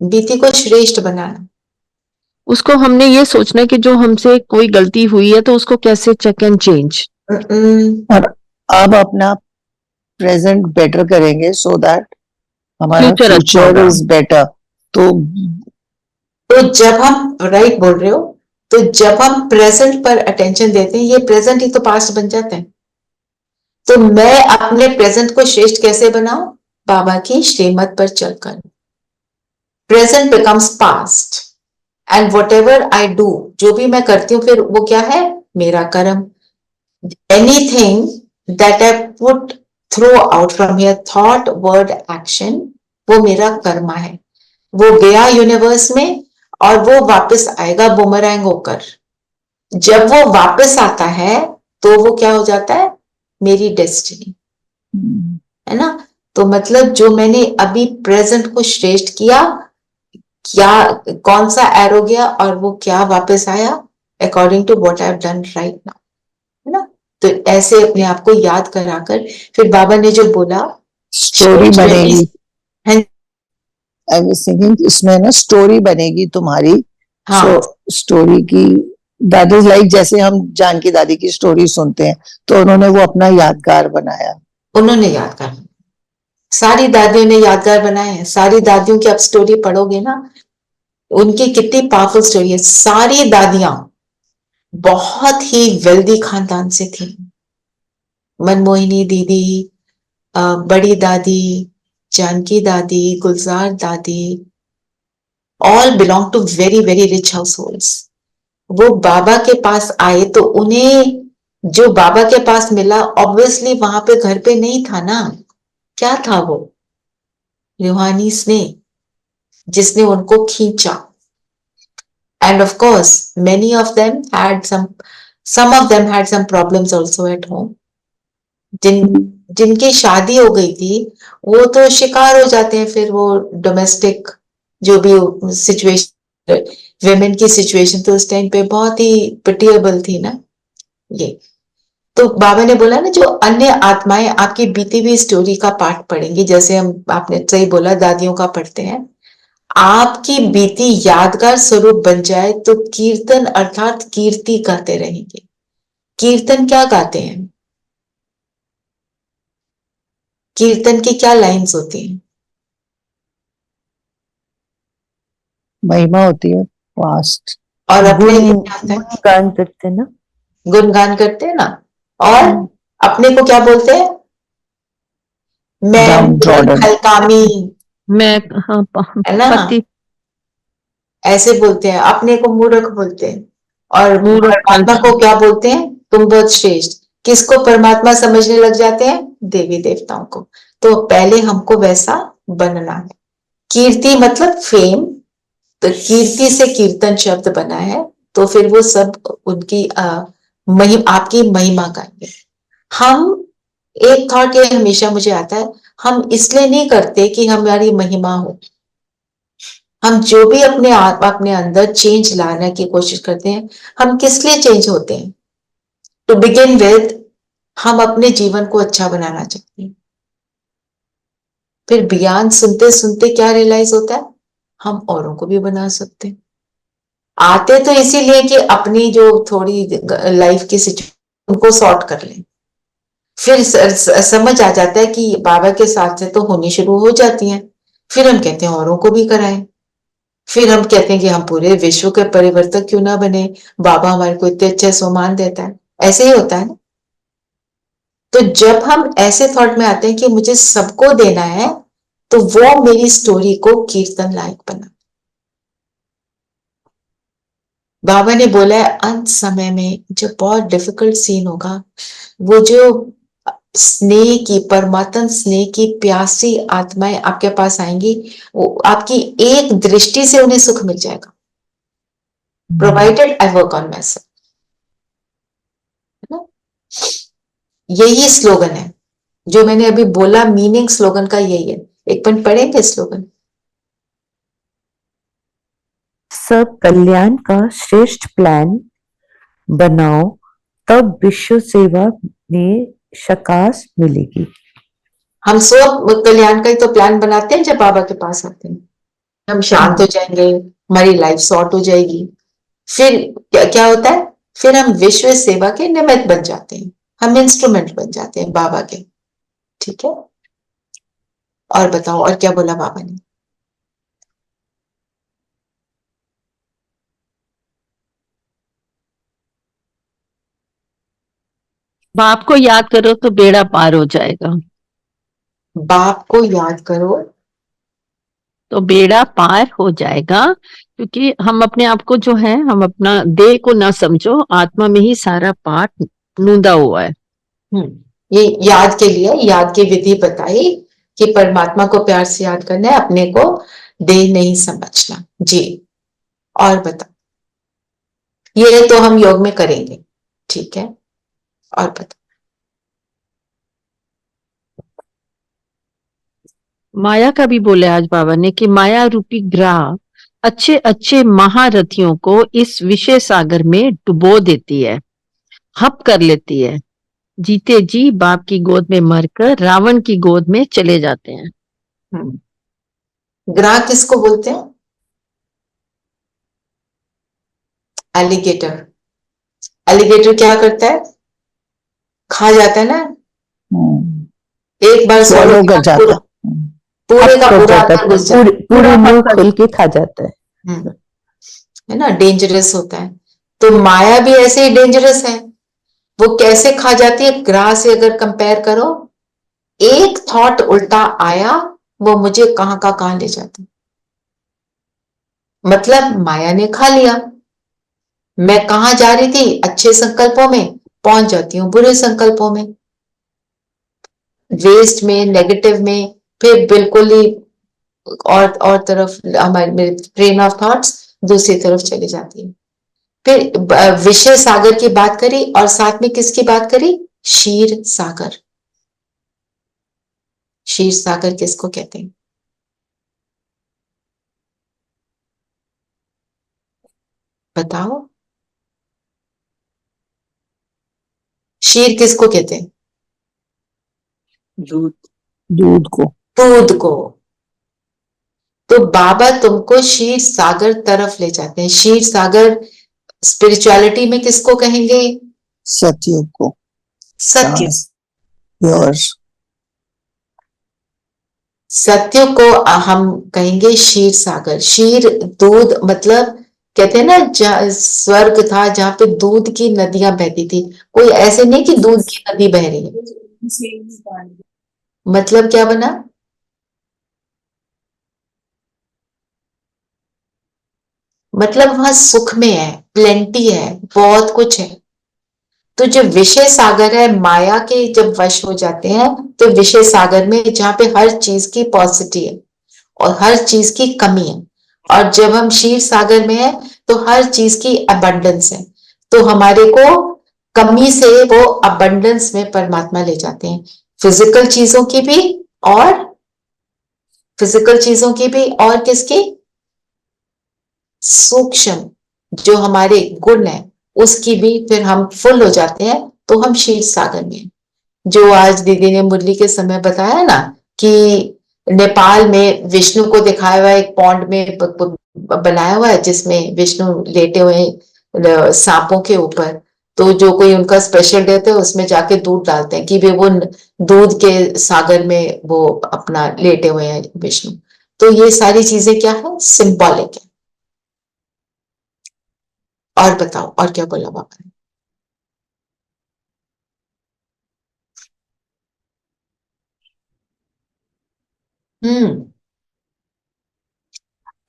बीती को श्रेष्ठ बनाना। उसको हमने ये सोचना है कि जो हमसे कोई गलती हुई है तो उसको कैसे चेक एंड चेंज। और अब अपना प्रेजेंट बेटर करेंगे सो दैट हमारा फ्यूचर अच्छा फ्यूचर होगा। Is better. तो तो जब हम राइट बोल रहे हो, तो जब हम प्रेजेंट पर अटेंशन देते हैं, ये प्रेजेंट ही तो पास्ट बन जाता है। तो मैं अपने प्रेजेंट को श्रेष्ठ कैसे बनाऊं? बाबा की श्रीमत पर चलकर। Present becomes past and what ever I do, जो भी मैं करती हूँ फिर वो क्या है? मेरा कर्म। Anything that I put through out from here, thought word action, वो मेरा कर्मा है। वो गया यूनिवर्स में और वो वापस आएगा बुमरैंग होकर। जब वो वापस आता है तो वो क्या हो जाता है? मेरी डेस्टिनी, है ना? तो मतलब जो मैंने अभी प्रेजेंट को श्रेष्ठ किया, क्या कौन सा एरो गया और वो क्या वापस आया, according to what I have done right now, है ना? तो ऐसे अपने आप को याद कराकर फिर बाबा ने जो बोला स्टोरी बनेगी। है, आई वाज थिंकिंग इसमें ना स्टोरी बनेगी तुम्हारी। हाँ, स्टोरी की दैट इज लाइक जैसे हम जानकी दादी की स्टोरी सुनते हैं तो उन्होंने वो अपना यादगार बनाया। उन्होंने याद कर, सारी दादियों ने यादगार बनाए हैं। सारी दादियों की आप स्टोरी पढ़ोगे ना, उनकी कितनी पावरफुल स्टोरी है। सारी दादियां बहुत ही वेल्दी खानदान से थी। मनमोहिनी दीदी, बड़ी दादी, Janaki Dadi, Gulzar Dadi, all belong to very very rich households. वो बाबा के पास आए तो उन्हें जो बाबा के पास मिला, ऑब्वियसली वहां पे घर पे नहीं था ना। क्या था वो? रूहानी स्नेह, जिसने उनको खींचा। And of course, many of them had some of them had some problems also at home. जिनकी शादी हो गई थी, वो तो शिकार हो जाते हैं फिर वो डोमेस्टिक जो भी सिचुएशन, वेमेन की सिचुएशन तो उस टाइम पे बहुत ही पिटिएबल थी ना ये। तो बाबा ने बोला ना, जो अन्य आत्माएं आपकी बीती हुई स्टोरी का पाठ पढ़ेंगी, जैसे हम, आपने सही बोला, दादियों का पढ़ते हैं, आपकी बीती यादगार स्वरूप बन जाए तो कीर्तन अर्थात कीर्ति गाते रहेंगे। कीर्तन क्या गाते हैं? कीर्तन की क्या लाइंस होती हैं? महिमा होती है पास्ट। और अपने लिए गुण क्या होता है? गुणगान करते हैं ना। गुणगान करते हैं ना। और अपने को क्या बोलते हैं? मैं Downtrodden. हलकामी, मैं, हाँ, है ना? पति ऐसे बोलते हैं। अपने को मूर्ख बोलते हैं। और मूर्ख, परमात्मा को क्या बोलते हैं? तुम बहुत श्रेष्ठ। किसको परमात्मा समझने लग जाते हैं? देवी देवताओं को। तो पहले हमको वैसा बनना है। कीर्ति मतलब फेम, तो कीर्ति से कीर्तन शब्द बना है। तो फिर वो सब उनकी आपकी महिमा गाएंगे। हम, एक थॉट ये हमेशा मुझे आता है, हम इसलिए नहीं करते कि हमारी महिमा हो। हम जो भी अपने अंदर चेंज लाने की कोशिश करते हैं, हम किस लिए चेंज होते हैं? टू बिगिन विद, हम अपने जीवन को अच्छा बनाना चाहते हैं। फिर बयान सुनते सुनते क्या रियलाइज होता है? हम औरों को भी बना सकते हैं। आते तो इसीलिए कि अपनी जो थोड़ी लाइफ की सिचुएशन उनको सॉर्ट कर लें। फिर समझ आ जाता है कि बाबा के साथ से तो होनी शुरू हो जाती हैं। फिर हम कहते हैं औरों को भी कराएं। फिर हम कहते हैं कि हम पूरे विश्व के परिवर्तक क्यों ना बने, बाबा हमारे को इतने अच्छे सम्मान देता है। ऐसे ही होता है ना। तो जब हम ऐसे थॉट में आते हैं कि मुझे सबको देना है, तो वो मेरी स्टोरी को कीर्तन लायक बना। बाबा ने बोला है अंत समय में जब बहुत डिफिकल्ट सीन होगा, वो जो स्नेह की, परमात्म स्नेह की प्यासी आत्माएं आपके पास आएंगी, वो आपकी एक दृष्टि से उन्हें सुख मिल जाएगा। Provided I work on my self. यही स्लोगन है जो मैंने अभी बोला। मीनिंग स्लोगन का यही है। एक पॉइंट पढ़ेंगे स्लोगन। सब कल्याण का श्रेष्ठ प्लान बनाओ, तब विश्व सेवा में शकास मिलेगी। हम सब कल्याण का ही तो प्लान बनाते हैं जब बाबा के पास आते हैं। हम शांत हो जाएंगे, हमारी लाइफ सॉर्ट हो जाएगी। फिर क्या क्या होता है? फिर हम विश्व सेवा के निमित्त बन जाते हैं। हम इंस्ट्रूमेंट बन जाते हैं बाबा के। ठीक है, और बताओ और क्या बोला बाबा ने? बाप को याद करो तो बेड़ा पार हो जाएगा, बाप को याद करो तो बेड़ा पार हो जाएगा। क्योंकि हम अपने आप को जो है, हम अपना देह को ना समझो, आत्मा में ही सारा पाठ नूंदा हुआ है। ये याद के लिए याद की विधि बताई कि परमात्मा को प्यार से याद करना है, अपने को देह नहीं समझना। जी, और बता, ये तो हम योग में करेंगे, ठीक है, और बता। माया का भी बोले आज बाबा ने कि माया रूपी ग्राह अच्छे अच्छे महारथियों को इस विषय सागर में डुबो देती है, हप कर लेती है। जीते जी बाप की गोद में मरकर रावण की गोद में चले जाते हैं। ग्राह किसको बोलते हैं? एलिगेटर। एलिगेटर क्या करता है? खा जाता है ना, एक बार swallow कर जाता है। पूरे का कर पूरा जाता अंदर है, घुस जाता है, पूरी मुंह खोल के खा जाता है। है ना, डेंजरस होता है। तो माया भी ऐसे ही डेंजरस है। वो कैसे खा जाती है? ग्राह से अगर कंपेयर करो, एक थॉट उल्टा आया, वो मुझे कहां का कहां ले जाती। मतलब माया ने खा लिया, मैं कहां जा रही थी? अच्छे संकल्पों में, पहुंच जाती हूँ बुरे संकल्पों में, वेस्ट में, नेगेटिव में, फिर बिल्कुल ही और तरफ हमारे ट्रेन ऑफ थॉट्स दूसरी तरफ चली जाती है। फिर विषय सागर की बात करी और साथ में किसकी बात करी? क्षीर सागर। क्षीर सागर किसको कहते हैं? बताओ, क्षीर किसको कहते हैं? दूध को। दूध को। तो बाबा तुमको क्षीर सागर तरफ ले जाते हैं। क्षीर सागर स्पिरिचुअलिटी में किसको कहेंगे? सतयुग को। सत्य। प्योर। सत्य को हम कहेंगे क्षीर सागर। क्षीर दूध, मतलब कहते हैं ना, स्वर्ग था जहां पे दूध की नदियां बहती थी। कोई ऐसे नहीं कि दूध की नदी बह रही है। मतलब क्या बना? मतलब वहां सुख में है, प्लेंटी है, बहुत कुछ है। तो जो विषय सागर है, माया के जब वश हो जाते हैं, तो विषय सागर में जहां पे हर चीज की पॉजिटिव है और हर चीज की कमी है, और जब हम क्षीर सागर में है तो हर चीज की अबंडेंस है। तो हमारे को कमी से वो अबंडेंस में परमात्मा ले जाते हैं, फिजिकल चीजों की भी, और फिजिकल चीजों की भी, और किसकी? सूक्ष्म जो हमारे गुण है उसकी भी, फिर हम फुल हो जाते हैं, तो हम क्षीर सागर में। जो आज दीदी ने मुरली के समय बताया ना कि नेपाल में विष्णु को दिखाया हुआ एक पॉन्ड में बनाया हुआ है जिसमें विष्णु लेटे हुए सांपों के ऊपर। तो जो कोई उनका स्पेशल डे है उसमें जाके दूध डालते हैं कि वे वो दूध के सागर में वो अपना लेटे हुए हैं विष्णु। तो ये सारी चीजें क्या है? सिंबॉलिक है। और बताओ, और क्या बोला बाबा ने?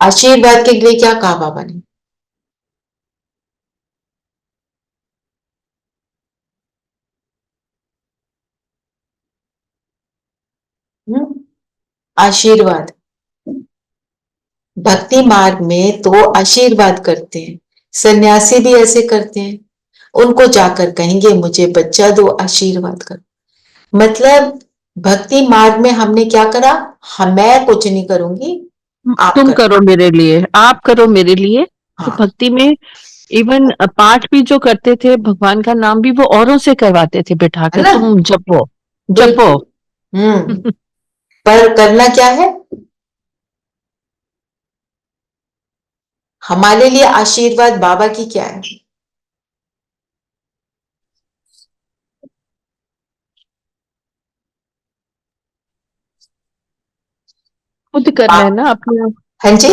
आशीर्वाद के लिए क्या कहा बाबा ने? आशीर्वाद। भक्ति मार्ग में तो आशीर्वाद करते हैं, सन्यासी भी ऐसे करते हैं। उनको जाकर कहेंगे मुझे बच्चा दो, आशीर्वाद करो। मतलब भक्ति मार्ग में हमने क्या करा? मैं कुछ नहीं करूंगी, आप तुम करो। करो मेरे लिए, आप करो मेरे लिए। तो हाँ, भक्ति में इवन पाठ भी जो करते थे, भगवान का नाम भी वो औरों से करवाते थे है बिठाकर, ना, तुम जपो जपो। बिल्कुल। पर करना क्या है? हमारे लिए आशीर्वाद बाबा की क्या है? खुद करना है ना, अपने आप, हाँ जी।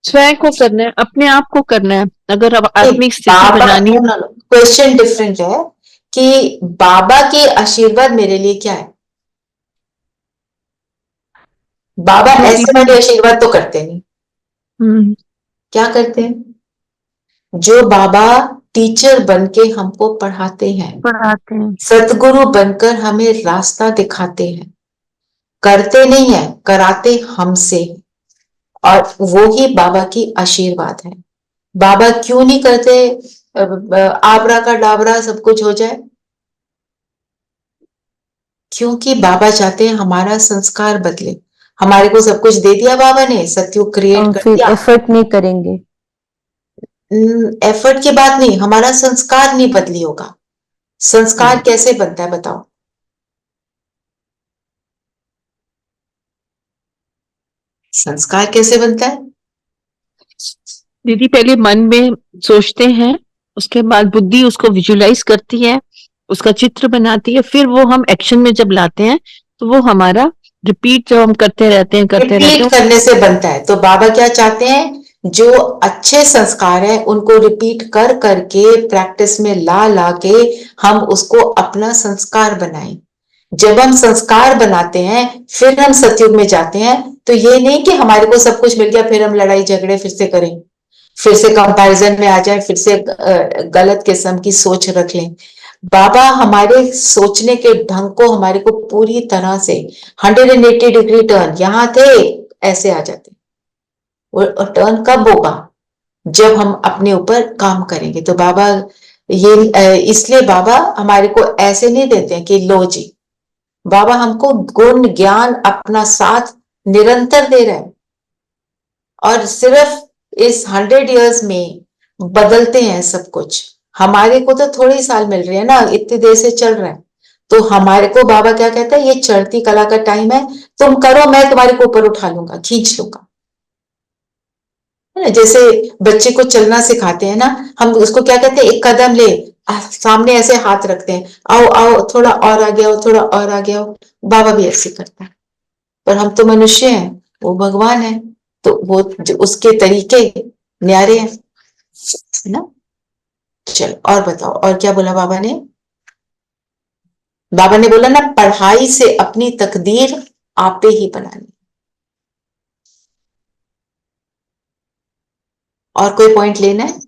स्वयं को करना है, अपने आप को करना है। अगर अब आत्मिक स्थिति बाबा, बनानी है। क्वेश्चन डिफरेंट है कि बाबा के आशीर्वाद मेरे लिए क्या है। बाबा ऐसे वाले आशीर्वाद तो करते नहीं। क्या करते हैं? जो बाबा टीचर बन के हमको पढ़ाते हैं, सतगुरु बनकर हमें रास्ता दिखाते हैं, करते नहीं है, कराते हमसे, और वो ही बाबा की आशीर्वाद है। बाबा क्यों नहीं करते आबरा का डाबरा सब कुछ हो जाए? क्योंकि बाबा चाहते हैं हमारा संस्कार बदले। हमारे को सब कुछ दे दिया बाबा ने, सत्युग क्रिएट हम कर फिर दिया, एफर्ट नहीं करेंगे। एफर्ट की बात नहीं, हमारा संस्कार नहीं बदली होगा। संस्कार कैसे बनता है बताओ? संस्कार कैसे बनता है? दीदी पहले मन में सोचते हैं, उसके बाद बुद्धि उसको विजुलाइज करती है, उसका चित्र बनाती है, फिर वो हम एक्शन में जब लाते हैं तो वो हमारा रिपीट जो हम करते रहते हैं रिपीट करने से बनता है। तो बाबा क्या चाहते हैं? जो अच्छे संस्कार है उनको रिपीट कर करके प्रैक्टिस में ला ला के हम उसको अपना संस्कार बनाएं। जब हम संस्कार बनाते हैं फिर हम सतयुग में जाते हैं। तो ये नहीं कि हमारे को सब कुछ मिल गया फिर हम लड़ाई झगड़े फिर से करें, फिर से कंपैरिजन में आ जाए, फिर से गलत किस्म की सोच रख लें। बाबा हमारे सोचने के ढंग को हमारे को पूरी तरह से 180 डिग्री टर्न, यहां थे ऐसे आ जाते। और टर्न कब होगा? जब हम अपने ऊपर काम करेंगे। तो बाबा ये इसलिए बाबा हमारे को ऐसे नहीं देते हैं कि लो जी। बाबा हमको गुण ज्ञान अपना साथ निरंतर दे रहे हैं, और सिर्फ इस 100 इयर्स में बदलते हैं सब कुछ। हमारे को तो थोड़े साल मिल रहे हैं ना, इतनी देर से चल रहा है। तो हमारे को बाबा क्या कहता है? ये चढ़ती कला का टाइम है, तुम करो, मैं तुम्हारे को ऊपर उठा लूंगा, खींच लूंगा। है ना? जैसे बच्चे को चलना सिखाते हैं ना, हम उसको क्या कहते हैं? एक कदम ले, सामने ऐसे हाथ रखते हैं, आओ आओ थोड़ा और आगे आओ, थोड़ा और आगे आओ। बाबा भी ऐसे करता है। पर हम तो मनुष्य हैं, वो भगवान है, तो वो उसके तरीके न्यारे हैं, है ना? चलो और बताओ, और क्या बोला बाबा ने? बाबा ने बोला ना, पढ़ाई से अपनी तकदीर आपे ही बनानी। और कोई पॉइंट लेना है?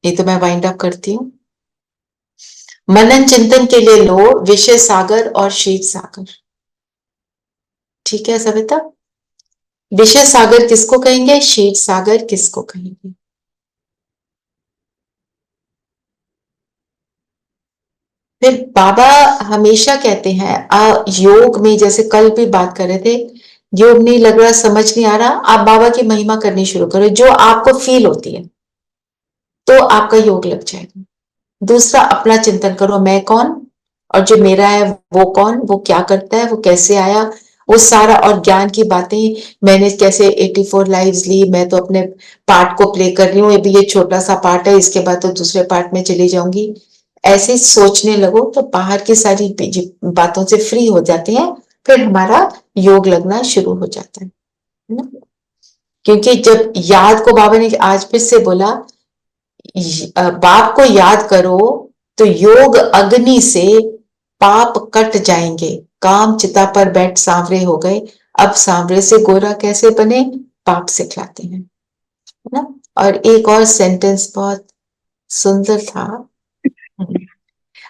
ये तो मैं वाइंड अप करती हूँ। मनन चिंतन के लिए लो विषय सागर और शीत सागर। ठीक है सविता? विषय सागर किसको कहेंगे, शीत सागर किसको कहेंगे? फिर बाबा हमेशा कहते हैं योग में, जैसे कल भी बात कर रहे थे, योग नहीं लग रहा, समझ नहीं आ रहा, आप बाबा की महिमा करनी शुरू करो, जो आपको फील होती है, तो आपका योग लग जाएगा। दूसरा, अपना चिंतन करो, मैं कौन, और जो मेरा है वो कौन, वो क्या करता है, वो कैसे आया, वो सारा, और ज्ञान की बातें, मैंने कैसे 84 लाइव्स ली, मैं तो अपने पार्ट को प्ले कर रही हूँ, अभी ये छोटा सा पार्ट है, इसके बाद तो दूसरे पार्ट में चली जाऊंगी। ऐसे सोचने लगो तो बाहर की सारी बातों से फ्री हो जाते हैं, फिर हमारा योग लगना शुरू हो जाता है ना? क्योंकि जब याद को, बाबा ने आज फिर से बोला, बाप को याद करो तो योग अग्नि से पाप कट जाएंगे। काम चिता पर बैठ सांवरे हो गए, अब सांवरे से गोरा कैसे बने? पाप सिखलाते हैं, है ना? और एक और सेंटेंस बहुत सुंदर था।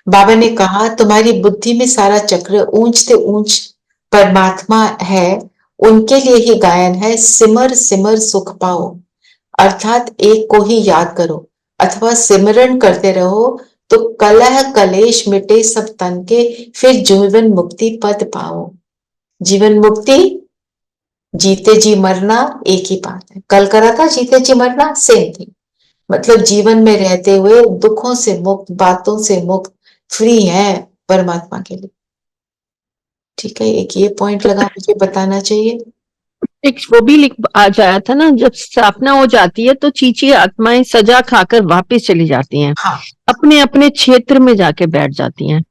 बाबा ने कहा, तुम्हारी बुद्धि में सारा चक्र ऊंच से ऊंच परमात्मा है, उनके लिए ही गायन है, सिमर सिमर सुख पाओ। अर्थात एक को ही याद करो अथवा सिमरन करते रहो तो कलह कलेश मिटे सब तन के, फिर जीवन मुक्ति पद पाओ। जीवन मुक्ति, जीते जी मरना एक ही बात है। कल करा था जीते जी मरना, सेम थिंग। मतलब जीवन में रहते हुए दुखों से मुक्त, बातों से मुक्त, फ्री है परमात्मा के लिए। ठीक है, एक ये पॉइंट लगा मुझे बताना चाहिए। एक वो भी लिख आ जाया था ना, जब स्थापना हो जाती है तो चीची आत्माएं सजा खाकर वापस चली जाती हैं, हाँ, अपने अपने क्षेत्र में जाके बैठ जाती हैं,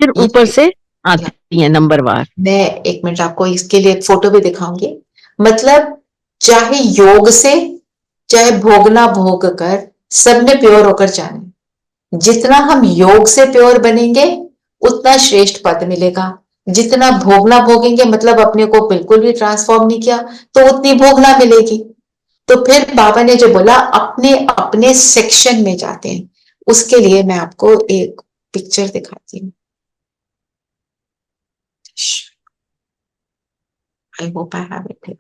फिर ऊपर से आती हैं नंबरवार। मैं 1 मिनट आपको इसके लिए एक फोटो भी दिखाऊंगी। मतलब चाहे योग से, चाहे भोगना भोग कर, सब में प्योर होकर जाना। जितना हम योग से प्योर बनेंगे उतना श्रेष्ठ पद मिलेगा। जितना भोगना भोगेंगे, मतलब अपने को बिल्कुल भी ट्रांसफॉर्म नहीं किया, तो उतनी भोगना मिलेगी। तो फिर बाबा ने जो बोला अपने अपने सेक्शन में जाते हैं, उसके लिए मैं आपको एक पिक्चर दिखाती हूँ। I hope I have it.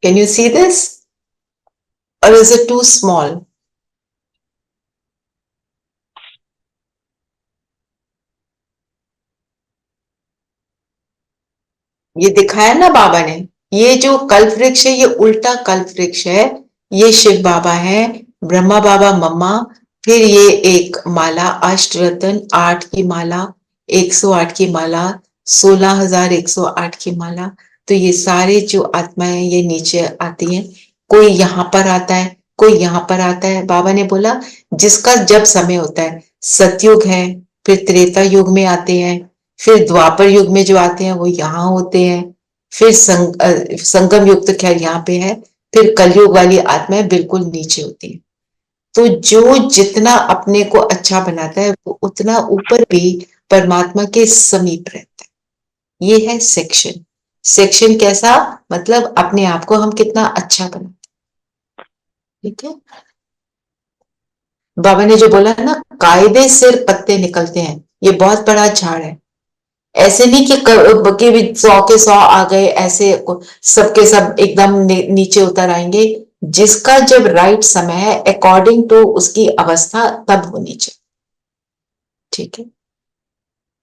Can you see this? Or is it too small? ये दिखाया ना बाबा ने, ये जो कल्प वृक्ष है ये उल्टा कल्प वृक्ष है। ये शिव बाबा है, ब्रह्मा बाबा मम्मा, फिर ये एक माला अष्ट रत्न 8 की माला, 108 की माला, 16,108 की माला। तो ये सारे जो आत्माएं ये नीचे आती हैं, कोई यहाँ पर आता है, कोई यहाँ पर आता है। बाबा ने बोला जिसका जब समय होता है, सतयुग है, फिर त्रेता युग में आते हैं, फिर द्वापर युग में जो आते हैं वो यहाँ होते हैं, फिर संगम युग तो खैर यहाँ पे है, फिर कलयुग वाली आत्माएं बिल्कुल नीचे होती है। तो जो जितना अपने को अच्छा बनाता है वो उतना ऊपर भी परमात्मा के समीप रहता है। ये है सेक्शन। सेक्शन कैसा, मतलब अपने आप को हम कितना अच्छा बनाते हैं। ठीक है, बाबा ने जो बोला ना कायदे सिर पत्ते निकलते हैं, ये बहुत बड़ा झाड़ है। ऐसे नहीं कि भी 100 के 100 आ गए, ऐसे सबके सब एकदम नीचे उतर आएंगे। जिसका जब राइट समय है अकॉर्डिंग टू उसकी अवस्था तब होनी चाहिए। ठीक है,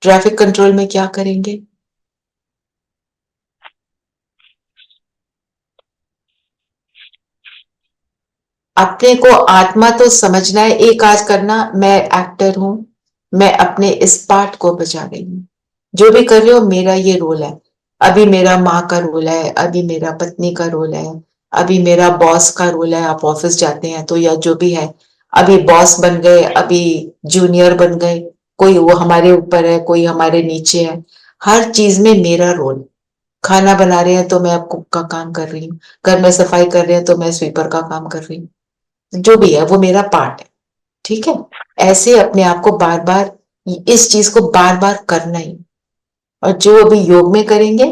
ट्रैफिक कंट्रोल में क्या करेंगे? अपने को आत्मा तो समझना है, एक आज करना मैं एक्टर हूं, मैं अपने इस पार्ट को बजा रही हूं, जो भी कर रहे हो मेरा ये रोल है। अभी मेरा माँ का रोल है, अभी मेरा पत्नी का रोल है, अभी मेरा बॉस का रोल है। आप ऑफिस जाते हैं तो, या जो भी है, अभी बॉस बन गए, अभी जूनियर बन गए, कोई वो हमारे ऊपर है, कोई हमारे नीचे है। हर चीज में मेरा रोल। खाना बना रहे हैं तो मैं कुक का काम कर रही हूँ, घर में सफाई कर रहे हैं तो मैं स्वीपर का काम कर रही हूँ। जो भी है वो मेरा पार्ट है। ठीक है, ऐसे अपने आप को बार बार इस चीज को बार बार करना ही। और जो अभी योग में करेंगे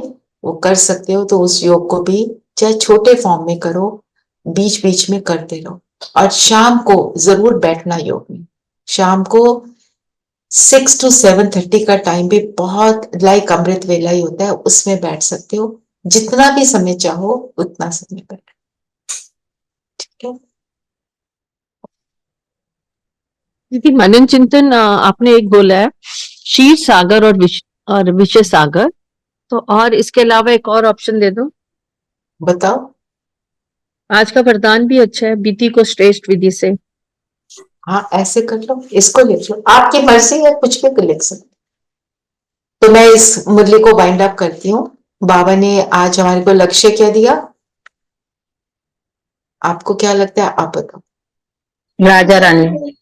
वो कर सकते हो, तो उस योग को भी चाहे छोटे फॉर्म में करो, बीच बीच में करते रहो। और शाम को जरूर बैठना योग में। शाम को 6 to 7:30 का टाइम भी बहुत लाइक अमृत वेला ही होता है, उसमें बैठ सकते हो। जितना भी समय चाहो उतना समय बैठ। ठीक है, दीदी मनन चिंतन आपने एक बोला है क्षीर सागर और विषय सागर, तो और इसके अलावा एक और ऑप्शन दे दो। बताओ। आज का वरदान भी अच्छा है, बीती को श्रेष्ठ विधि से। हाँ, ऐसे कर लो, इसको लिख लो, आपकी मर्जी है, कुछ भी लिख सकते। तो मैं इस मुरली को वाइंड अप करती हूँ। बाबा ने आज हमारे को लक्ष्य क्या दिया, आपको क्या लगता है? आप बताओ। राजा रानी।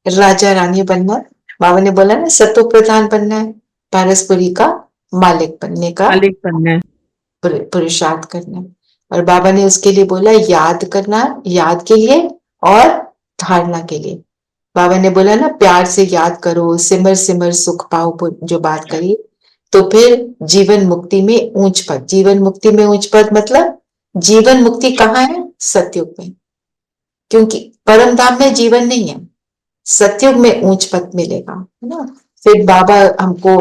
राजा रानी बनना। बाबा ने बोला ना सतो प्रधान बनना है, पारसपुरी का मालिक बनने का मालिक बनना है, पुरुषार्थ करना है। और बाबा ने उसके लिए बोला याद करना, याद के लिए और धारणा के लिए। बाबा ने बोला ना प्यार से याद करो, सिमर सिमर सुख पाओ, जो बात करी। तो फिर जीवन मुक्ति में ऊंच पद। जीवन मुक्ति में ऊंच पद मतलब जीवन मुक्ति कहाँ है? सतयुग में, क्योंकि परम धाम में जीवन नहीं है, सतयुग में ऊंच पद मिलेगा, है ना। फिर बाबा हमको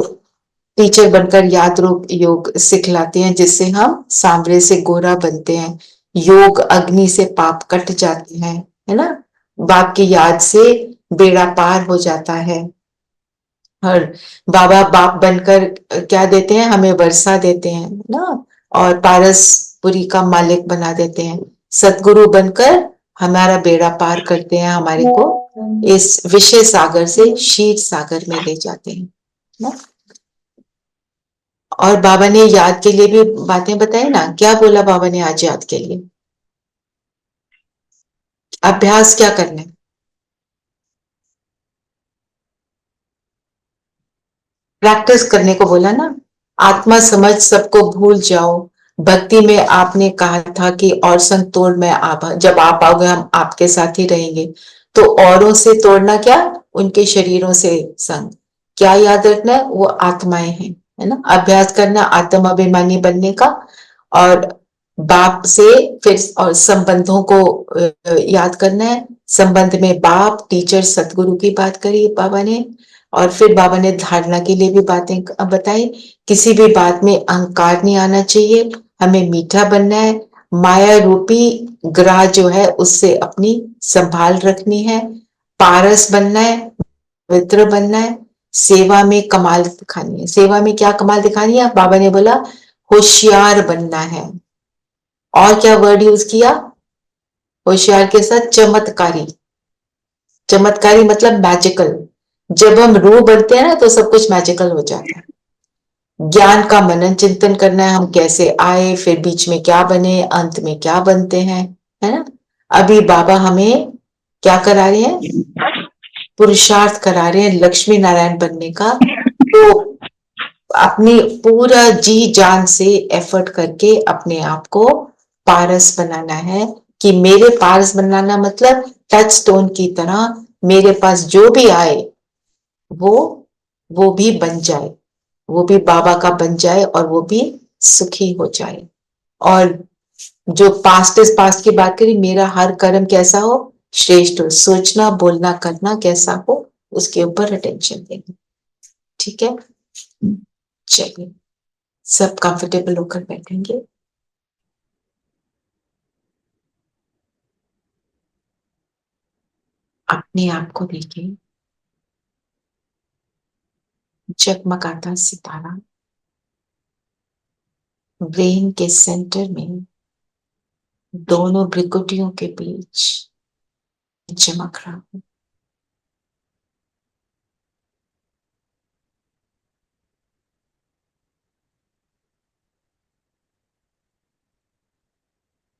टीचर बनकर याद रूप योग सिखलाते हैं, जिससे हम सांवरे से गोरा बनते हैं, योग अग्नि से पाप कट जाते हैं, है ना। बाप की याद से बेड़ा पार हो जाता है। और बाबा बाप बनकर क्या देते हैं? हमें वर्षा देते हैं ना, और पारसपुरी का मालिक बना देते हैं। सतगुरु बनकर हमारा बेड़ा पार करते हैं, हमारे को इस विषय सागर से क्षीर सागर में ले जाते हैं ना। और बाबा ने याद के लिए भी बातें बताई ना, क्या बोला बाबा ने आज याद के लिए? अभ्यास क्या करना है? प्रैक्टिस करने को बोला ना। आत्मा समझ सबको भूल जाओ, भक्ति में आपने कहा था कि और संग तोड़ में आप, जब आप आओगे हम आपके साथ ही रहेंगे। तो औरों से तोड़ना क्या? उनके शरीरों से संग। क्या याद रखना है? वो आत्माएं हैं, है ना। अभ्यास करना आत्म अभिमानी बनने का, और बाप से फिर और संबंधों को याद करना है। संबंध में बाप, टीचर, सतगुरु की बात करी बाबा ने। और फिर बाबा ने धारणा के लिए भी बातें बताई। किसी भी बात में अहंकार नहीं आना चाहिए, हमें मीठा बनना है। माया रूपी ग्रह जो है उससे अपनी संभाल रखनी है। पारस बनना है, पवित्र बनना है। सेवा में कमाल दिखानी है। सेवा में क्या कमाल दिखानी है? बाबा ने बोला होशियार बनना है। और क्या वर्ड यूज किया? होशियार के साथ चमत्कारी। चमत्कारी मतलब मैजिकल। जब हम रूह बनते हैं ना तो सब कुछ मैजिकल हो जाता है। ज्ञान का मनन चिंतन करना है, हम कैसे आए, फिर बीच में क्या बने, अंत में क्या बनते हैं, है ना। अभी बाबा हमें क्या करा रहे हैं? पुरुषार्थ करा रहे हैं लक्ष्मी नारायण बनने का। तो अपनी पूरा जी जान से एफर्ट करके अपने आप को पारस बनाना है। कि मेरे पारस बनाना मतलब टच स्टोन की तरह मेरे पास जो भी आए वो वो भी बन जाए, वो भी बाबा का बन जाए और वो भी सुखी हो जाए। और जो पास्ट इज पास्ट की बात करी, मेरा हर कर्म कैसा हो? श्रेष्ठ हो। सोचना, बोलना, करना कैसा हो, उसके ऊपर अटेंशन देना। ठीक है, चलिए सब कंफर्टेबल होकर बैठेंगे। अपने आप को देखिए, जगमगाता सितारा ब्रेन के सेंटर में दोनों भ्रिकुटियों के बीच चमक रहा है।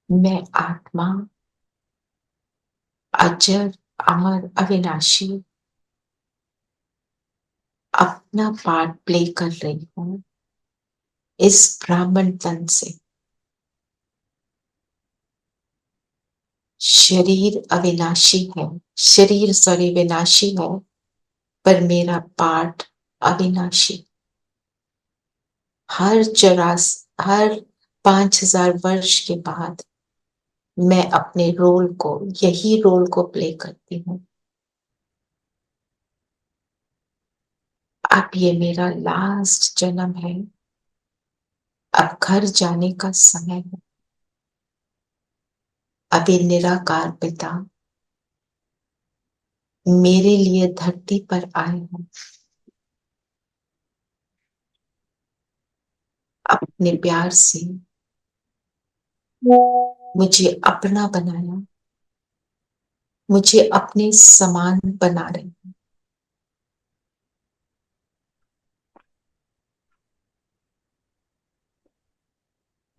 मैं आत्मा अजर अमर अविनाशी अपना पार्ट प्ले कर रही हूं इस ब्राह्मण तन से। शरीर अविनाशी है, शरीर सॉरी विनाशी है, पर मेरा पार्ट अविनाशी। हर 5000 वर्ष के बाद मैं अपने रोल को, यही रोल को प्ले करती हूँ। अब ये मेरा लास्ट जन्म है, अब घर जाने का समय है। अभी निराकार पिता मेरे लिए धरती पर आए हैं, अपने प्यार से मुझे अपना बनाया, मुझे अपने समान बना रहे हैं।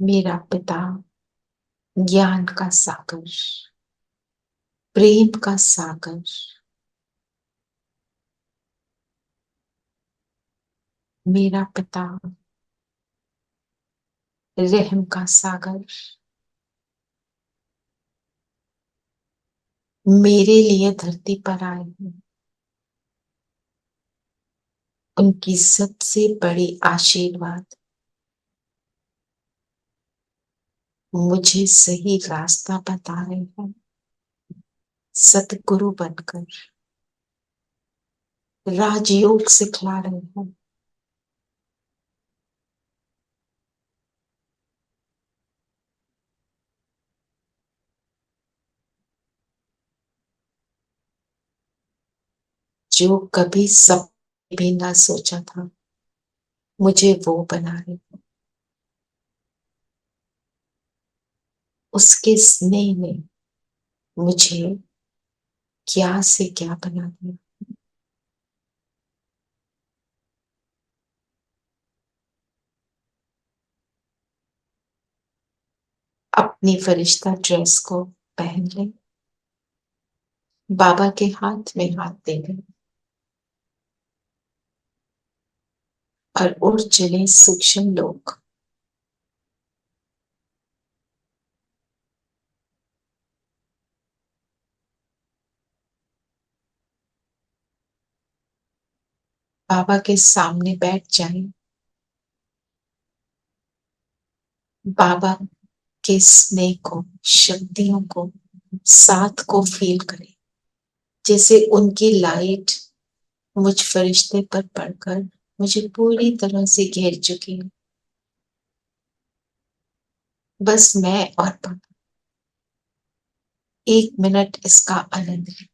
मेरा पिता ज्ञान का सागर, प्रेम का सागर, मेरा पिता रहम का सागर मेरे लिए धरती पर आए हैं। उनकी सबसे बड़ी आशीर्वाद मुझे सही रास्ता बता रहे हैं, सतगुरु बनकर राजयोग सिखला रहे हैं। जो कभी सब भी ना सोचा था, मुझे वो बना रहे हैं। उसके स्नेह में मुझे क्या से क्या बना दिया। अपनी फरिश्ता ड्रेस को पहन ले, बाबा के हाथ में हाथ दे ले और उड़ चले सूक्ष्म लोक। बाबा के सामने बैठ जाए, बाबा के स्नेह को, शक्तियों को, साथ को फील करें, जैसे उनकी लाइट मुझ फरिश्ते पर पड़कर मुझे पूरी तरह से घेर चुकी है। बस मैं और बाबा 1 मिनट इसका आनंद लें।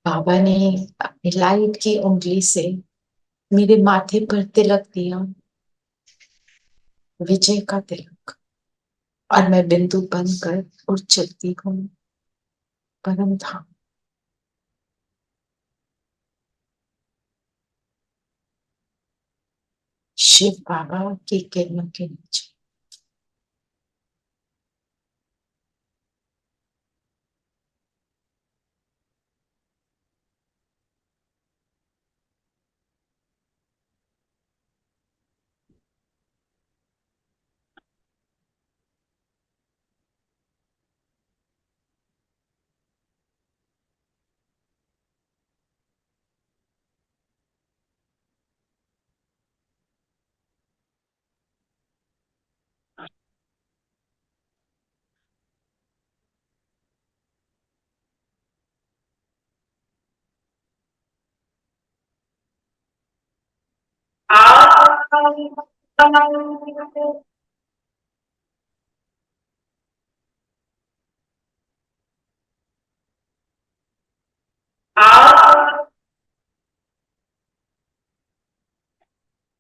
बाबा ने अपनी लाइट की उंगली से मेरे माथे पर तिलक दिया, विजय का तिलक, और मैं बिंदु बनकर उड़ चलती हूँ परम धाम। शिव बाबा की किरणों के नीचे।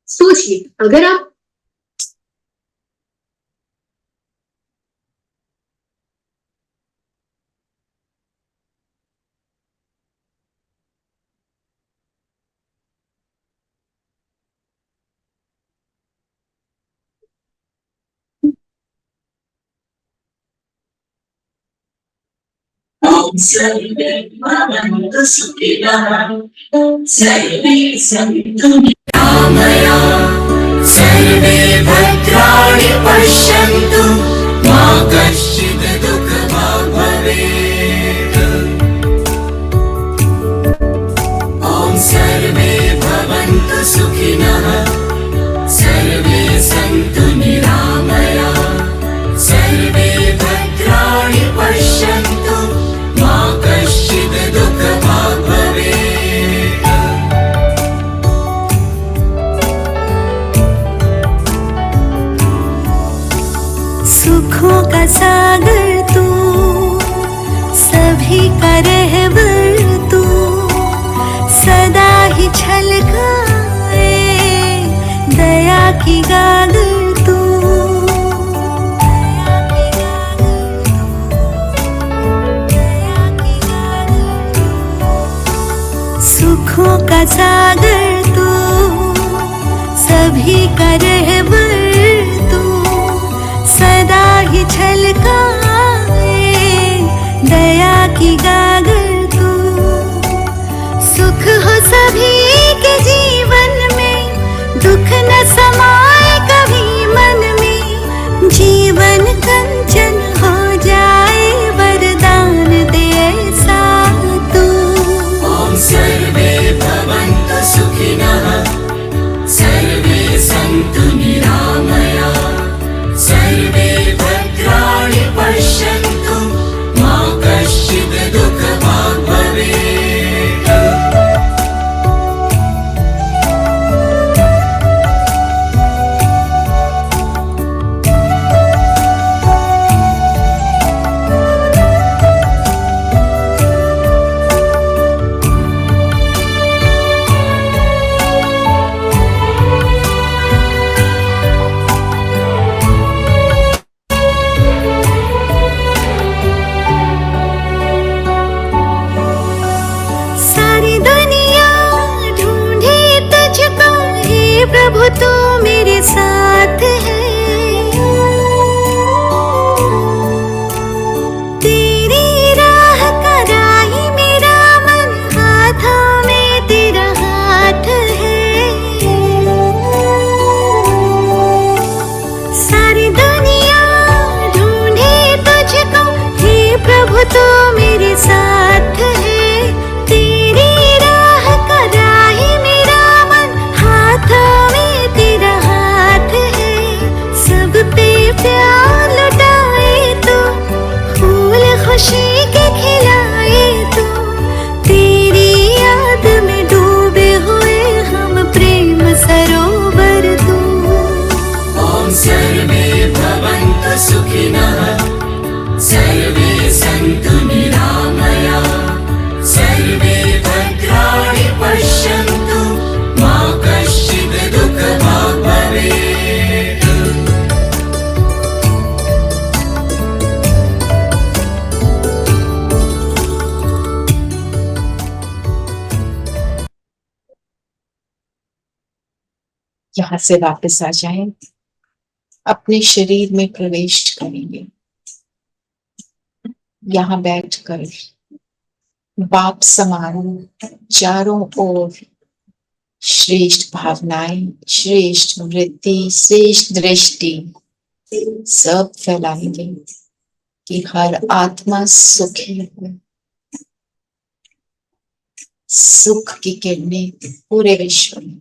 सोचिए, अगर आप सर्वे भवन्तु सुखिनः, सर्वे सन्तु निरामया, सर्वे भद्राणि पश्यन्तु, मा कश्चित् दुःखभाग् भवेत्। ॐ सर्वे भवन्तु सुखिनः, सर्वे सन्तु निरामया, सर्वे भद्राणि पश्यन्तु, मा कश्चित् दुःखभाग् भवेत्। सुखों का सागर तू, सभी का रहबर तू, सदा ही छलकाए दया की गागर तू। सुखों का सागर तू, सभी का रहबर तू, सदा ही छलकाए प्रभु तू मेरे साथ है। तेरी राह का राही मेरा मन, हाथों में तेरा हाथ है। सारी दुनिया ढूंढे तुझको, हे प्रभु तू मेरे साथ है। तेरी राह का राही मेरा मन, हाथों में तेरा हाथ है। सब पे प्यार लुटाए तो, फूल खुशी के खिलाए तो, तेरी याद में डूबे हुए हम प्रेम सरोवर तू। ॐ सर्वे भवन्तु सुखिनः, सर्वे सन्तु निरामया, सर्वे भद्राणि पश्यन्तु, मा कश्चित् दुःखभाग् भवेत्। यहाँ से वापस आ जाएं, अपने शरीर में प्रवेश करेंगे। यहाँ बैठकर बाप समान चारों ओर श्रेष्ठ भावनाएं, श्रेष्ठ वृत्ति, श्रेष्ठ दृष्टि सब फैलाएंगे कि हर आत्मा सुखी हो। सुख की किरणें पूरे विश्व में।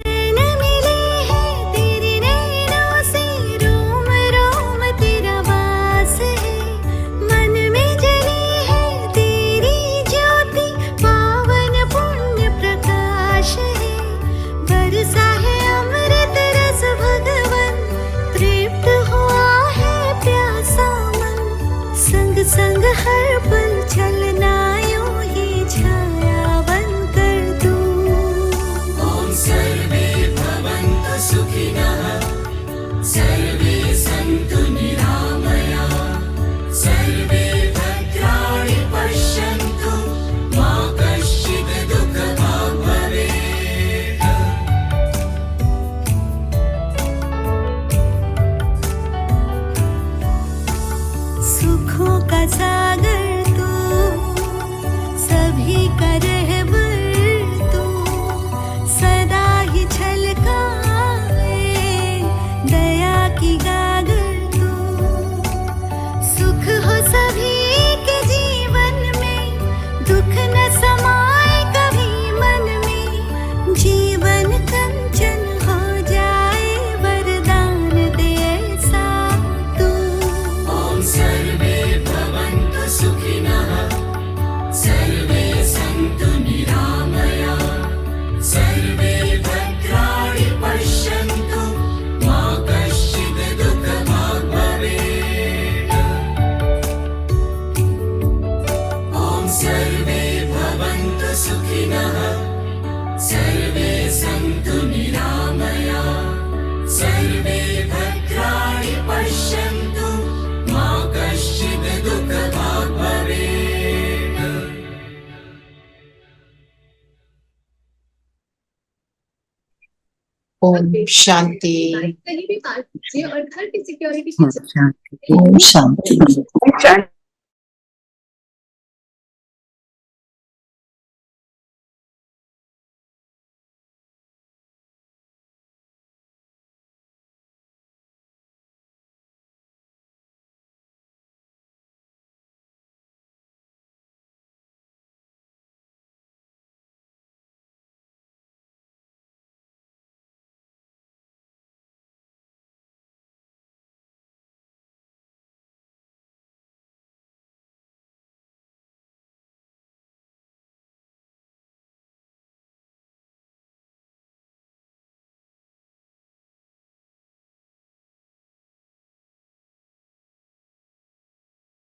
नैन मिले हैं तेरे नैनों से, रोम रोम तेरा वास है। मन में जली है तेरी ज्योति, पावन पुण्य प्रकाश है। बरसा है अमृत रस भगवन, तृप्त हुआ है प्यासा मन। संग संग हर पल चलना यूं ही छाया बनकर तू। ॐ सर्वे भवन्तु सुखिनः, सर्वे सन्तु निरामया, सर्वे भद्राणि पश्यन्तु, मा कश्चित् दुःखभाग् भवेत्। सुखों का सागर तू, सभी का रहबर तू, सदा ही छलकाए दया की गागर तू। सुख हो सभी के जीवन में, दुख न समाए कभी मन में। जीवन कंचन हो जाए, वरदान दे ऐसा तू। ॐ सर्वे भवन्तु सुखिनः, सर्वे सन्तु निरामया, सर्वे भद्राणि पश्यन्तु, मा कश्चित् दुःखभाग् भवेत्। ॐ सर्वे भवन्तु सुखिनः, सर्वे सन्तु निरामया, सर्वे भद्राणि पश्यन्तु, मा कश्चित् दुःखभाग् भवेत्। ओम शांति। ओम शांति।